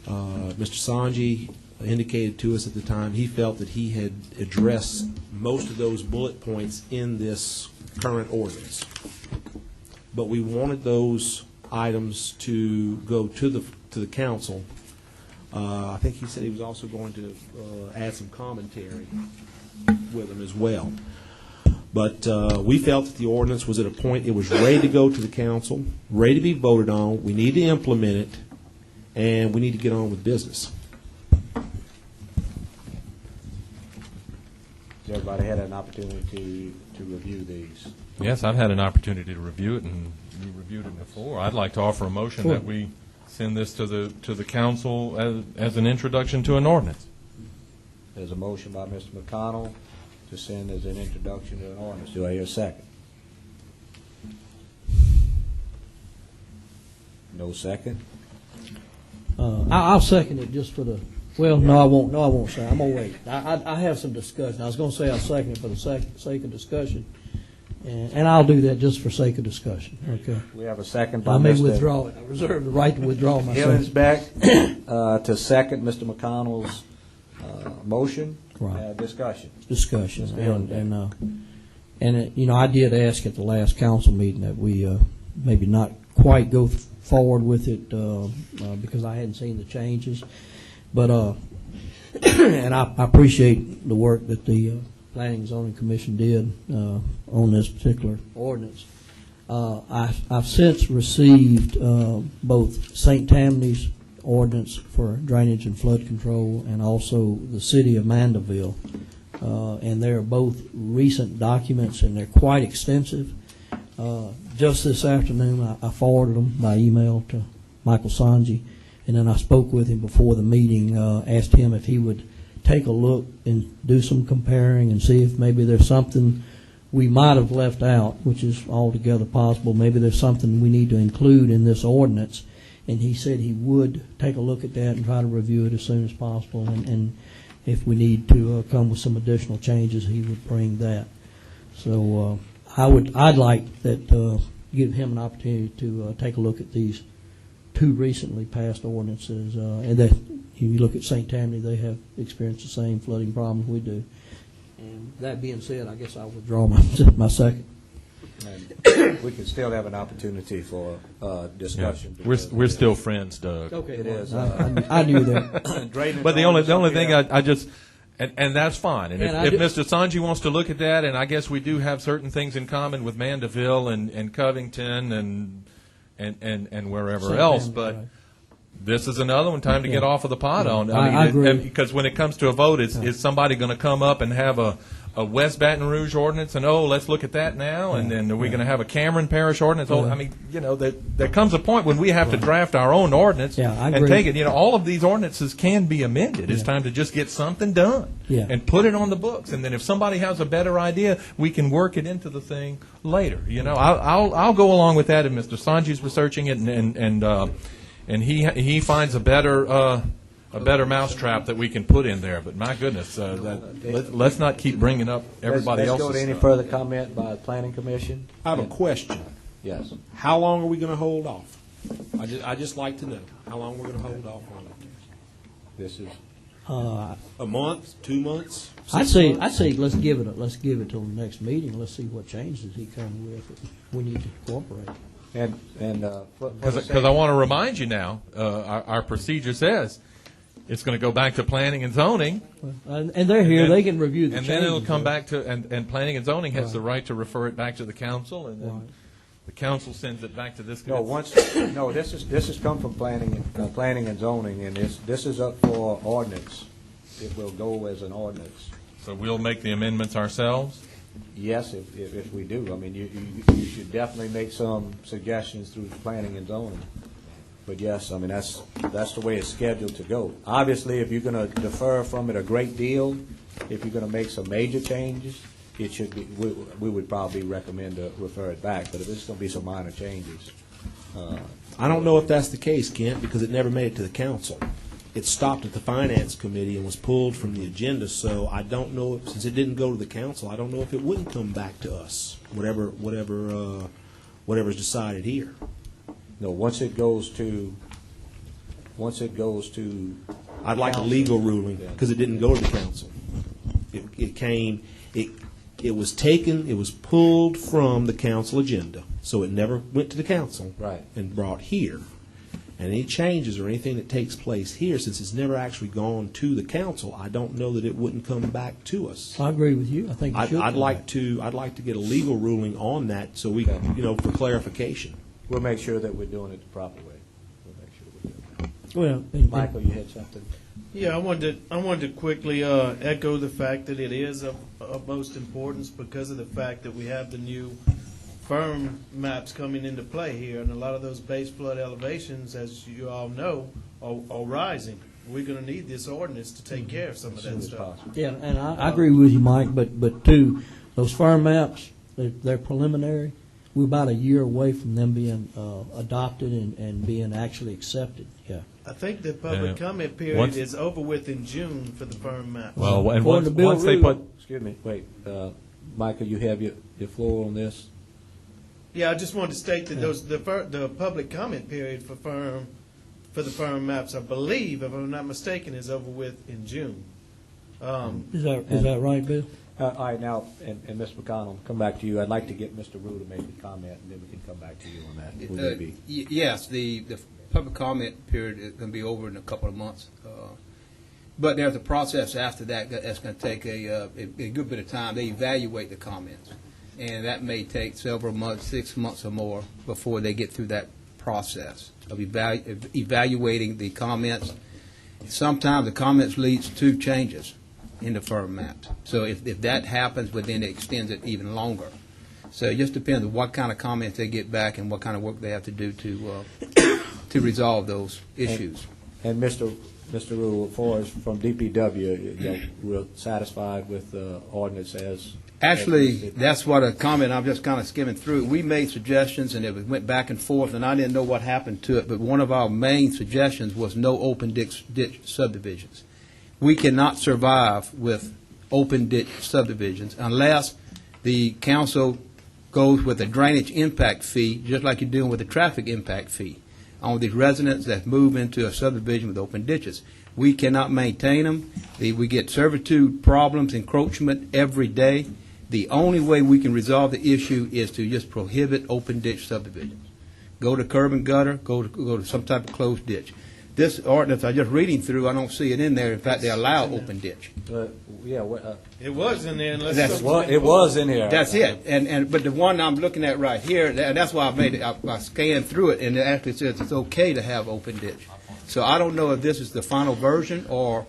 Mr. Sanji indicated to us at the time he felt that he had addressed most of those bullet points in this current ordinance. But we wanted those items to go to the council. I think he said he was also going to add some commentary with them as well. But we felt that the ordinance was at a point, it was ready to go to the council, ready to be voted on. We need to implement it, and we need to get on with business. Has everybody had an opportunity to review these? Yes, I've had an opportunity to review it, and you reviewed it before. I'd like to offer a motion that we send this to the council as an introduction to an ordinance. There's a motion by Mr. McConnell to send as an introduction to an ordinance. Do I hear a second? No second? I'll second it just for the. Well, no, I won't. No, I won't say. I'm gonna wait. I have some discussion. I was gonna say I'll second it for the sake of discussion, and I'll do that just for sake of discussion. Okay. We have a second by I may Mr. withdraw it. I reserve the right to withdraw my second. Hillensback to second Mr. McConnell's motion. Right. Discussion. Discussion, Mr. Hillensback. and I did ask at the last council meeting that we maybe not quite go forward with it because I hadn't seen the changes. But and I appreciate the work that the Planning and Zoning Commission did on this particular ordinance. I've since received both St. Tammany's ordinance for drainage and flood control and also the city of Mandeville. And they're both recent documents, and they're quite extensive. Just this afternoon, I forwarded them by email to Michael Sanji, and then I spoke with him before the meeting, asked him if he would take a look and do some comparing and see if maybe there's something we might have left out, which is altogether possible. Maybe there's something we need to include in this ordinance. And he said he would take a look at that and try to review it as soon as possible. And if we need to come with some additional changes, he would bring that. So I'd like that give him an opportunity to take a look at these two recently passed ordinances. And that if you look at St. Tammany, they have experienced the same flooding problems we do. And that being said, I guess I'll withdraw my second. And we can still have an opportunity for discussion. We're still friends, Doug. Okay, It is. I knew that. But the only thing I just and that's fine. And And if Mr. Sanji wants to look at that, and I guess we do have certain things in common with Mandeville and Covington and wherever St. else, Tammany, but. right. This is another one time to get off of the pot on. I agree. Because when it comes to a vote, is somebody going to come up and have a West Baton Rouge ordinance and, let's look at that now, and then are we going to have a Cameron Parish ordinance? I mean, there comes a point when we have to draft our own ordinance I and agree. take it. All of these ordinances can be amended. It's time to just get something done and put it on the books. And then if somebody has a better idea, we can work it into the thing later. I'll go along with that if Mr. Sanji's researching it and he finds a better mousetrap that we can put in there. But my goodness, let's not keep bringing up everybody else's Let's go to any stuff. further comment by the Planning Commission. I have a question. Yes. How long are we going to hold off? I just like to know how long we're going to hold off on it. This is A month, 2 months? I'd say let's give it till the next meeting. Let's see what changes he comes with. We need to incorporate. Because I want to remind you now, our procedure says it's going to go back to planning and zoning. And they're here. They can review the and changes. then it'll come back to, and planning and zoning has the right to refer it back to the council, and then the council sends it back to this. this has come from planning and zoning, and this is up for ordinance. It will go as an ordinance. So we'll make the amendments ourselves? Yes, if we do. I mean, you should definitely make some suggestions through planning and zoning. But yes, I mean, that's the way it's scheduled to go. Obviously, if you're going to defer from it a great deal, if you're going to make some major changes, it should be, we would probably recommend to refer it back. But if it's going to be some minor changes. I don't know if that's the case, Kent, because it never made it to the council. It stopped at the Finance Committee and was pulled from the agenda, so I don't know, since it didn't go to the council, I don't know if it wouldn't come back to us, whatever's decided here. No, once it goes to I'd like a legal ruling, because it didn't go to the council. It was taken, it was pulled from the council agenda, so it never went to the council. Right. And brought here. And any changes or anything that takes place here, since it's never actually gone to the council, I don't know that it wouldn't come back to us. I agree with you. I think it should. I'd like to get a legal ruling on that, so we, for clarification. We'll make sure that we're doing it the proper way. We'll make sure we're doing it. Well, Michael, you had something? Yeah, I wanted to quickly echo the fact that it is of most importance because of the fact that we have the new firm maps coming into play here, and a lot of those base flood elevations, as you all know, are rising. We're going to need this ordinance to take care of some of that stuff. yeah, and I agree with you, Mike. But too, those firm maps, they're preliminary. We're about a year away from them being adopted and being actually accepted. Yeah. I think the public comment period is over with in June for the firm maps. Well, and According to Bill once they Rule. put... Excuse me, wait. Michael, you have your floor on this? Yeah, I just wanted to state that the public comment period for the firm maps, I believe, if I'm not mistaken, is over with in June. Is that right, Bill? All right, now, and Mr. McConnell, come back to you. I'd like to get Mr. Rue to make a comment, and then we can come back to you on that. Would that be? Yes, the public comment period is going to be over in a couple of months. But there's a process after that that's going to take a good bit of time. They evaluate the comments, and that may take several months, 6 months or more, before they get through that process of evaluating the comments. Sometimes the comments leads to changes in the firm maps. So if that happens, but then it extends it even longer. So it just depends on what kind of comments they get back and what kind of work they have to do to resolve those issues. And Mr. Rule, as far as from DPW, we're satisfied with the ordinance as? Actually, that's what a comment, I'm just kind of skimming through. We made suggestions, and it went back and forth, and I didn't know what happened to it, but one of our main suggestions was no open ditch subdivisions. We cannot survive with open ditch subdivisions unless the council goes with a drainage impact fee, just like you're doing with a traffic impact fee, on the residents that move into a subdivision with open ditches. We cannot maintain them. We get servitude problems, encroachment every day. The only way we can resolve the issue is to just prohibit open ditch subdivisions. Go to curb and gutter, go to some type of closed ditch. This ordinance I'm just reading through, I don't see it in there. In fact, they allow open ditch. It was in there unless It was in there. That's it. But the one I'm looking at right here, that's why I made it. I scanned through it, and it actually says it's okay to have open ditch. So I don't know if this is the final version or.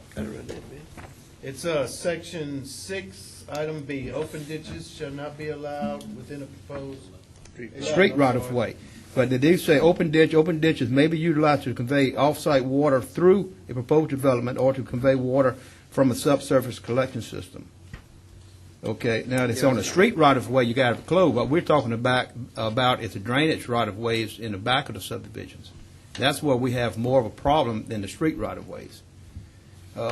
it's section 6, item B. Open ditches shall not be allowed within a proposed street right of way. But they do say open ditches may be utilized to convey off-site water through a proposed development or to convey water from a subsurface collection system. Okay, now it's on a street right of way, you got to close. What we're talking about is the drainage right of ways in the back of the subdivisions. That's where we have more of a problem than the street right of ways.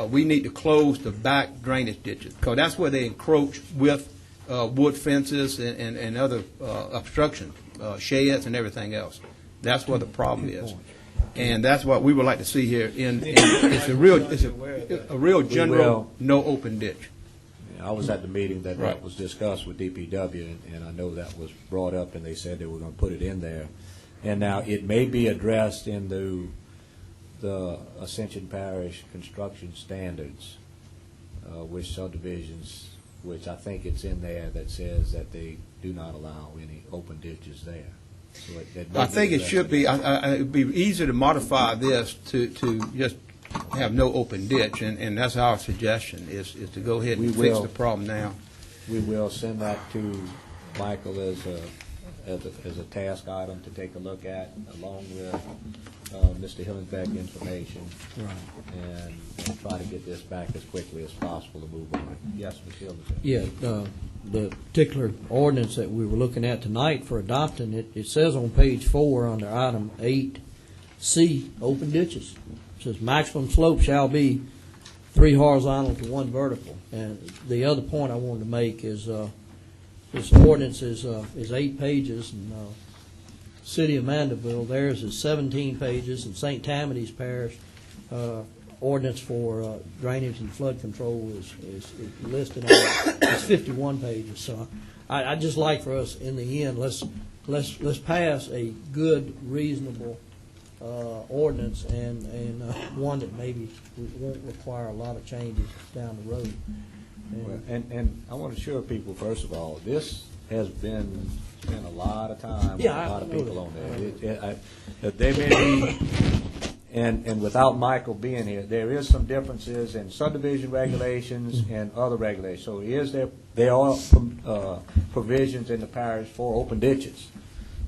We need to close the back drainage ditches because that's where they encroach with wood fences and other obstruction. Sheds and everything else. That's where the problem is, and that's what we would like to see here. It's a real general no open ditch. I was at the meeting that was discussed with DPW, and I know that was brought up, and they said they were going to put it in there. And now it may be addressed in the Ascension Parish construction standards, which subdivisions, which I think it's in there that says that they do not allow any open ditches there. So I think it should be. It'd be easier to modify this to just have no open ditch, and that's our suggestion is to go ahead and fix the problem now. We will send that to Michael as a task item to take a look at, along with Mr. Hillenbeck information, and try to get this back as quickly as possible to move on. Yes, Mr. Hillenbeck. Yeah, the particular ordinance that we were looking at tonight for adopting, it says on page 4 under item 8C, open ditches. It says maximum slope shall be 3 horizontal to 1 vertical. And the other point I wanted to make is this ordinance is 8 pages, and City of Mandeville, theirs is 17 pages, and St. Tammany's Parish ordinance for drainage and flood control is listed on it's 51 pages. So I'd just like for us in the end, let's pass a good, reasonable ordinance and one that maybe won't require a lot of changes down the road. And I want to assure people, first of all, this has been spent a lot of time with a lot of people on there. They may be, and without Michael being here, there is some differences in subdivision regulations and other regulations. So there are provisions in the parish for open ditches.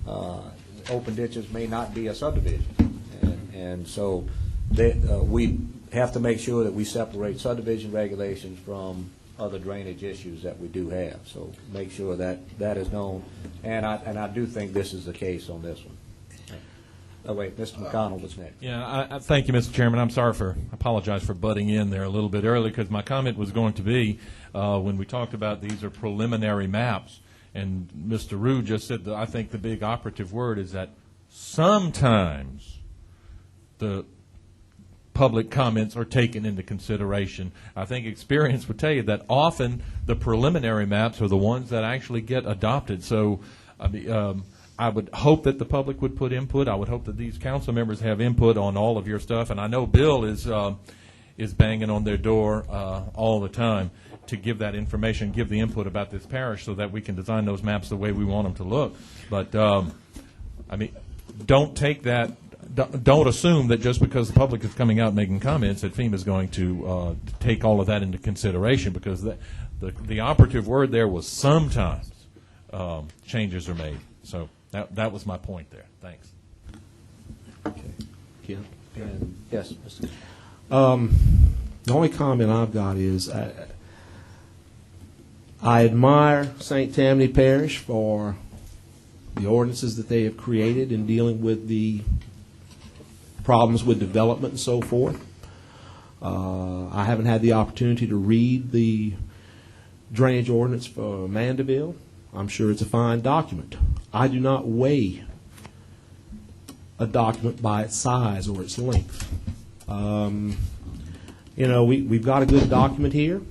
Open ditches may not be a subdivision, and so we have to make sure that we separate subdivision regulations from other drainage issues that we do have. So make sure that that is known, and I do think this is the case on this one. Oh wait, Mr. McConnell, what's next? Yeah, I thank you, Mr. Chairman. I apologize for butting in there a little bit early because my comment was going to be when we talked about these are preliminary maps, and Mr. Rue just said that I think the big operative word is that sometimes the public comments are taken into consideration. I think experience would tell you that often the preliminary maps are the ones that actually get adopted. So I would hope that the public would put input. I would hope that these council members have input on all of your stuff. And I know Bill is banging on their door all the time to give that information, give the input about this parish so that we can design those maps the way we want them to look. But, I mean, don't take that. Don't assume that just because the public is coming out making comments that FEMA is going to take all of that into consideration, because the operative word there was sometimes changes are made. So that was my point there. Thanks. Okay. Ken? And yes, Mr. The only comment I've got is I admire St. Tammany Parish for the ordinances that they have created in dealing with the problems with development and so forth. I haven't had the opportunity to read the drainage ordinance for Mandeville. I'm sure it's a fine document. I do not weigh a document by its size or its length. You know, we've got a good document here.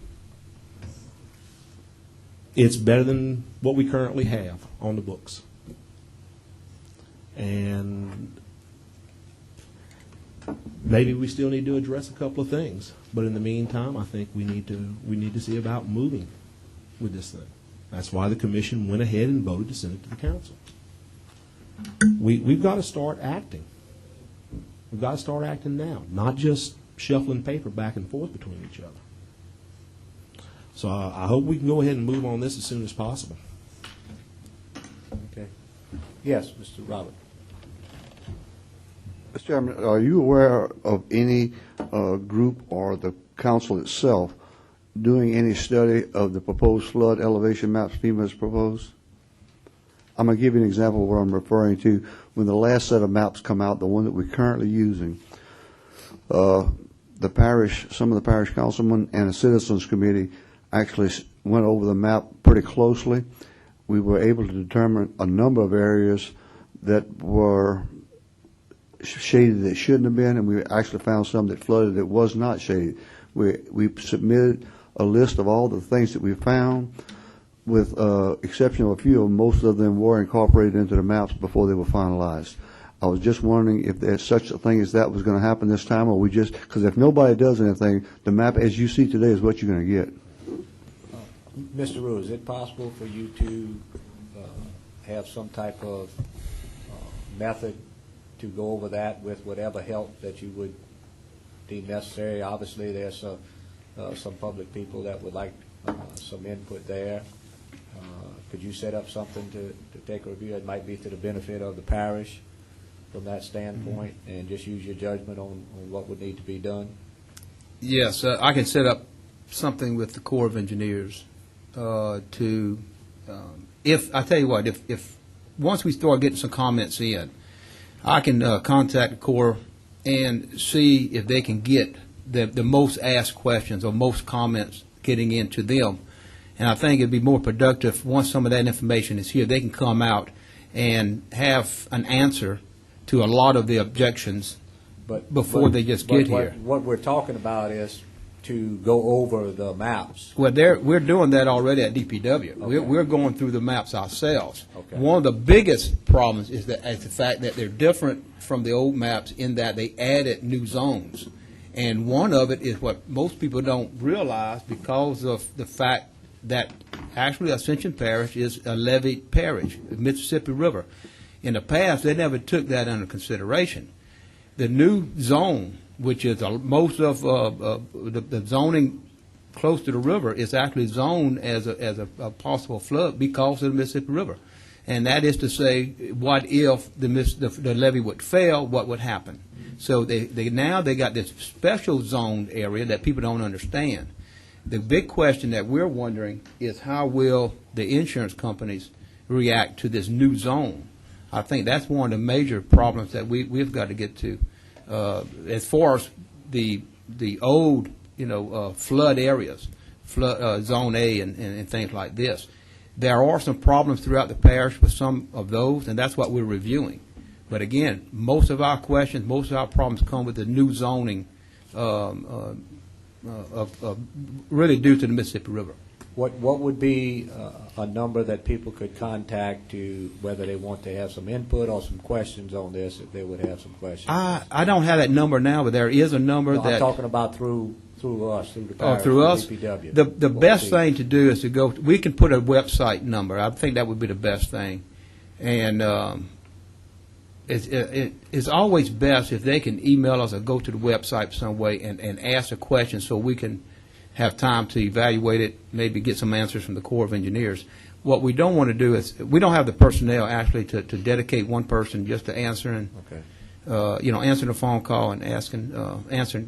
It's better than what we currently have on the books. And maybe we still need to address a couple of things, but in the meantime, I think we need to see about moving with this thing. That's why the commission went ahead and voted to send it to the council. We've got to start acting. We've got to start acting now, not just shuffling paper back and forth between each other. So I hope we can go ahead and move on this as soon as possible. Okay. Yes, Mr. Robert. Mr. Chairman, are you aware of any group or the council itself doing any study of the proposed flood elevation maps FEMA has proposed? I'm going to give you an example of what I'm referring to. When the last set of maps come out, the one that we're currently using, the parish, some of the parish councilmen and the citizens committee actually went over the map pretty closely. We were able to determine a number of areas that were shaded that shouldn't have been, and we actually found some that flooded that was not shaded. We submitted a list of all the things that we found, with exception of a few of them. Most of them were incorporated into the maps before they were finalized. I was just wondering if there's such a thing as that was going to happen this time, or we just, because if nobody does anything, the map as you see today is what you're going to get. Mr. Rue, is it possible for you to have some type of method to go over that with whatever help that you would deem necessary? Obviously, there's some public people that would like some input there. Could you set up something to take a review? It might be to the benefit of the parish from that standpoint, and just use your judgment on what would need to be done? Yes, I can set up something with the Corps of Engineers if I tell you what, if once we start getting some comments in, I can contact the Corps and see if they can get the most asked questions or most comments getting into them. And I think it'd be more productive once some of that information is here, they can come out and have an answer to a lot of the objections before they just get here. What we're talking about is to go over the maps. Well, we're doing that already at DPW. Okay. We're going through the maps ourselves. Okay. One of the biggest problems is the fact that they're different from the old maps in that they added new zones. And one of it is what most people don't realize, because of the fact that actually Ascension Parish is a levied parish, the Mississippi River. In the past, they never took that under consideration. The new zone, which is most of the zoning close to the river, is actually zoned as a possible flood because of the Mississippi River. And that is to say, what if the levee would fail, what would happen? So they now got this special zoned area that people don't understand. The big question that we're wondering is, how will the insurance companies react to this new zone? I think that's one of the major problems that we've got to get to. As far as the old, flood areas, Zone A and things like this, there are some problems throughout the parish with some of those, and that's what we're reviewing. But again, most of our questions, most of our problems come with the new zoning really due to the Mississippi River. What would be a number that people could contact to, whether they want to have some input or some questions on this, if they would have some questions? I don't have that number now, but there is a number No, that. I'm talking about through us, through the parish, Through us, DPW. the best thing to do is to go. We can put a website number. I think that would be the best thing, and it's always best if they can email us or go to the website some way and ask a question so we can have time to evaluate it, maybe get some answers from the Corps of Engineers. What we don't want to do is we don't have the personnel actually to dedicate one person just to answering. Okay. Answering a phone call and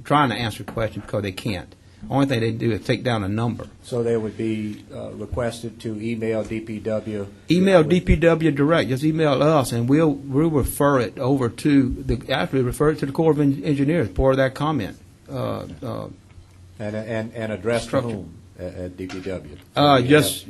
trying to answer questions because they can't. Only thing they do is take down a number. So they would be requested to email DPW? Email DPW direct. Just email us, and we'll refer it over to refer it to the Corps of Engineers. Part of that comment. And address to Structure. whom at DPW? Just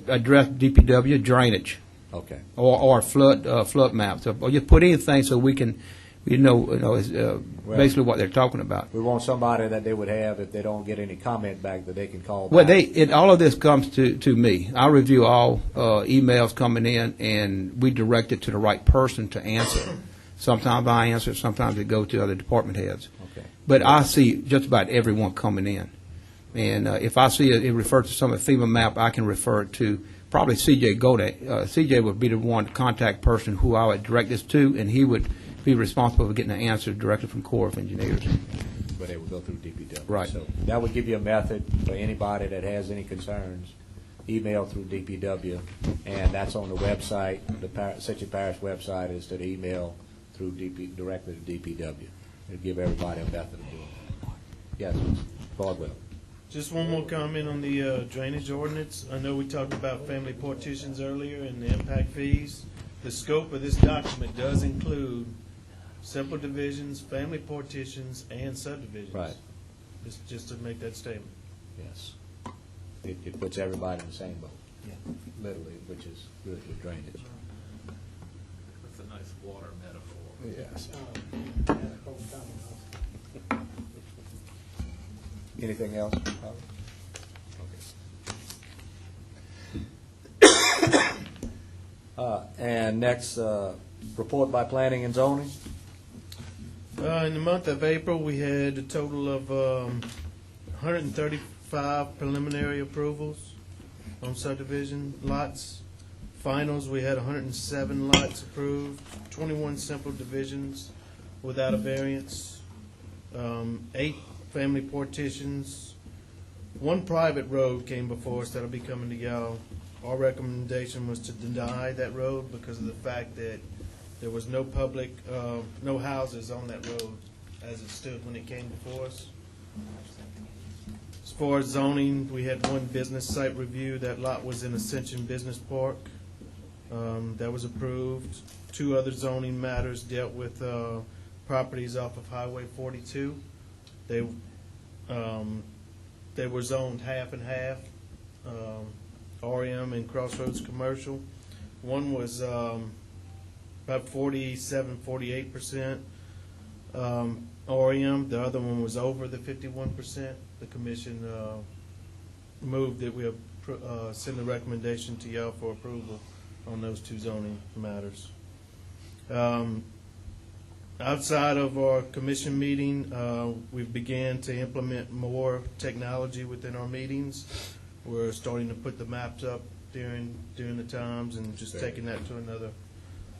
address DPW drainage. Okay. Or flood maps, or just put anything so we can, basically what they're talking about. We want somebody that they would have, if they don't get any comment back, that they can call Well, back. all of this comes to me. I review all emails coming in, and we direct it to the right person to answer. Sometimes I answer, sometimes it goes to other department heads. Okay. But I see just about everyone coming in. And if I see it referred to some FEMA map, I can refer it to probably C.J. Godak. C.J. would be the one contact person who I would direct this to, and he would be responsible for getting the answer directly from Corps of Engineers. But they would go through DPW. Right. So that would give you a method for anybody that has any concerns, email through DPW, and that's on the website. The Ascension Parish website is to the email through directly to DPW. It'll give everybody a method of doing it. Yes, Baldwin. Just one more comment on the drainage ordinance. I know we talked about family partitions earlier and the impact fees. The scope of this document does include simple divisions, family partitions, and subdivisions. Right. Just to make that statement. Yes. It puts everybody in the same boat, literally, which is good with drainage. That's a nice water metaphor. Yes. Anything else? Okay. And next, report by planning and zoning. In the month of April, we had a total of 135 preliminary approvals on subdivision lots. Finals, we had 107 lots approved, 21 simple divisions without a variance, 8 family partitions. 1 private road came before us that'll be coming to y'all. Our recommendation was to deny that road because of the fact that there was no public, no houses on that road as it stood when it came before us. As far as zoning, we had 1 business site review. That lot was in Ascension Business Park. That was approved. 2 other zoning matters dealt with properties off of Highway 42. They were zoned half and half, RM and Crossroads Commercial. One was about 48% RM. The other one was over the 51%. The commission moved that we send the recommendation to y'all for approval on those 2 zoning matters. Outside of our commission meeting, we've began to implement more technology within our meetings. We're starting to put the maps up during the times and just taking that to another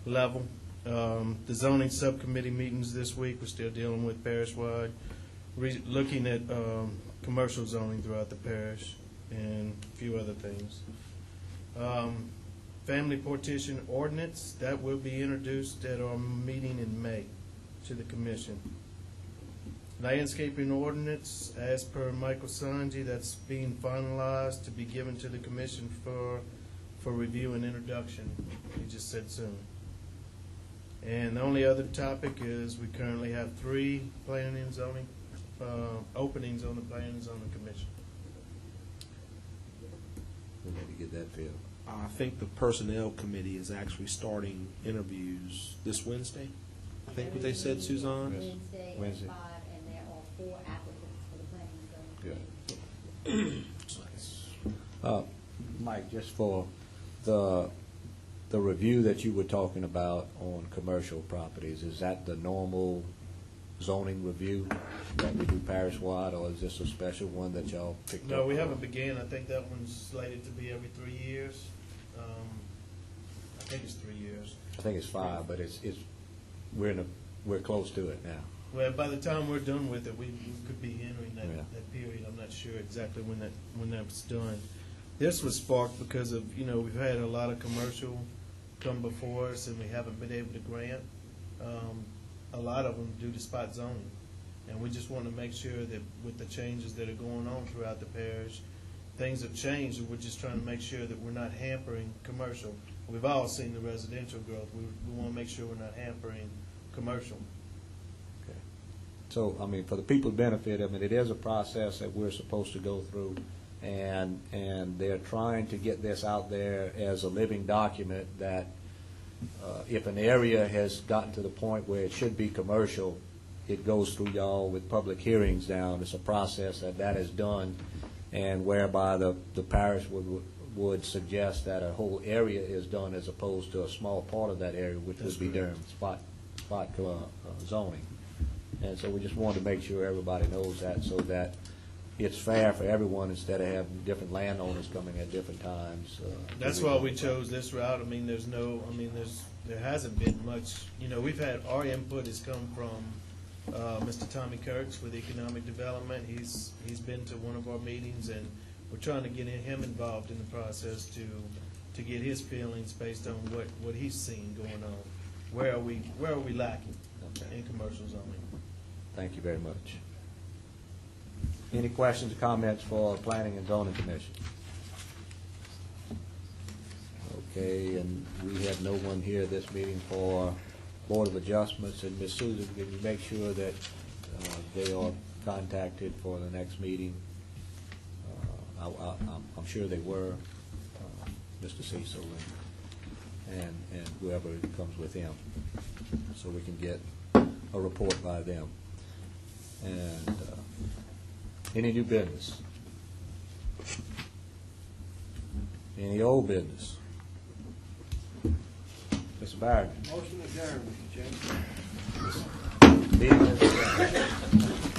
level. The zoning subcommittee meetings this week, we're still dealing with parish-wide, looking at commercial zoning throughout the parish and a few other things. Family partition ordinance, that will be introduced at our meeting in May to the commission. Landscaping ordinance, as per Michael Sanji, that's being finalized to be given to the commission for review and introduction. He just said soon. And the only other topic is we currently have 3 planning and zoning openings on the planning and zoning commission. We need to get that filled. I think the Personnel Committee is actually starting interviews this Wednesday. I think what they said, Suzanne? Wednesday. At 5, and they're all 4 applicants for the planning and zoning. Mike, just for the review that you were talking about on commercial properties, is that the normal zoning review that we do parish-wide, or is this a special one that y'all picked up? No, we haven't began. I think that one's slated to be every 3 years. I think it's 3 years. I think it's 5, but we're close to it now. Well, by the time we're done with it, we could be entering that, Yeah. that period. I'm not sure exactly when that's done. This was sparked because of, we've had a lot of commercial come before us, and we haven't been able to grant a lot of them due to spot zoning. And we just want to make sure that with the changes that are going on throughout the parish, things have changed, and we're just trying to make sure that we're not hampering commercial. We've all seen the residential growth. We want to make sure we're not hampering commercial. Okay. So, I mean, for the people's benefit, I mean, it is a process that we're supposed to go through, and they're trying to get this out there as a living document that if an area has gotten to the point where it should be commercial, it goes through y'all with public hearings down. It's a process that is done, and whereby the parish would suggest that a whole area is done as opposed to a small part of that area, which would be during spot zoning. And so we just wanted to make sure everybody knows that, so that it's fair for everyone instead of having different landowners coming at different times. That's why we chose this route. I mean, there hasn't been much, we've had, our input has come from Mr. Tommy Kurtz with economic development. He's been to one of our meetings, and we're trying to get him involved in the process to get his feelings based on what he's seen going on. Where are we lacking in commercial zoning? Thank you very much. Any questions or comments for Planning and Zoning Commission? Okay, and we have no one here this meeting for Board of Adjustments. And Ms. Susan, can you make sure that they are contacted for the next meeting? I'm sure they were, Mr. Cecil and whoever comes with him, so we can get a report by them. And any new business? Any old business? Mr. Barrett? Motion adjourned, Mr. Chairman. Meeting is adjourned.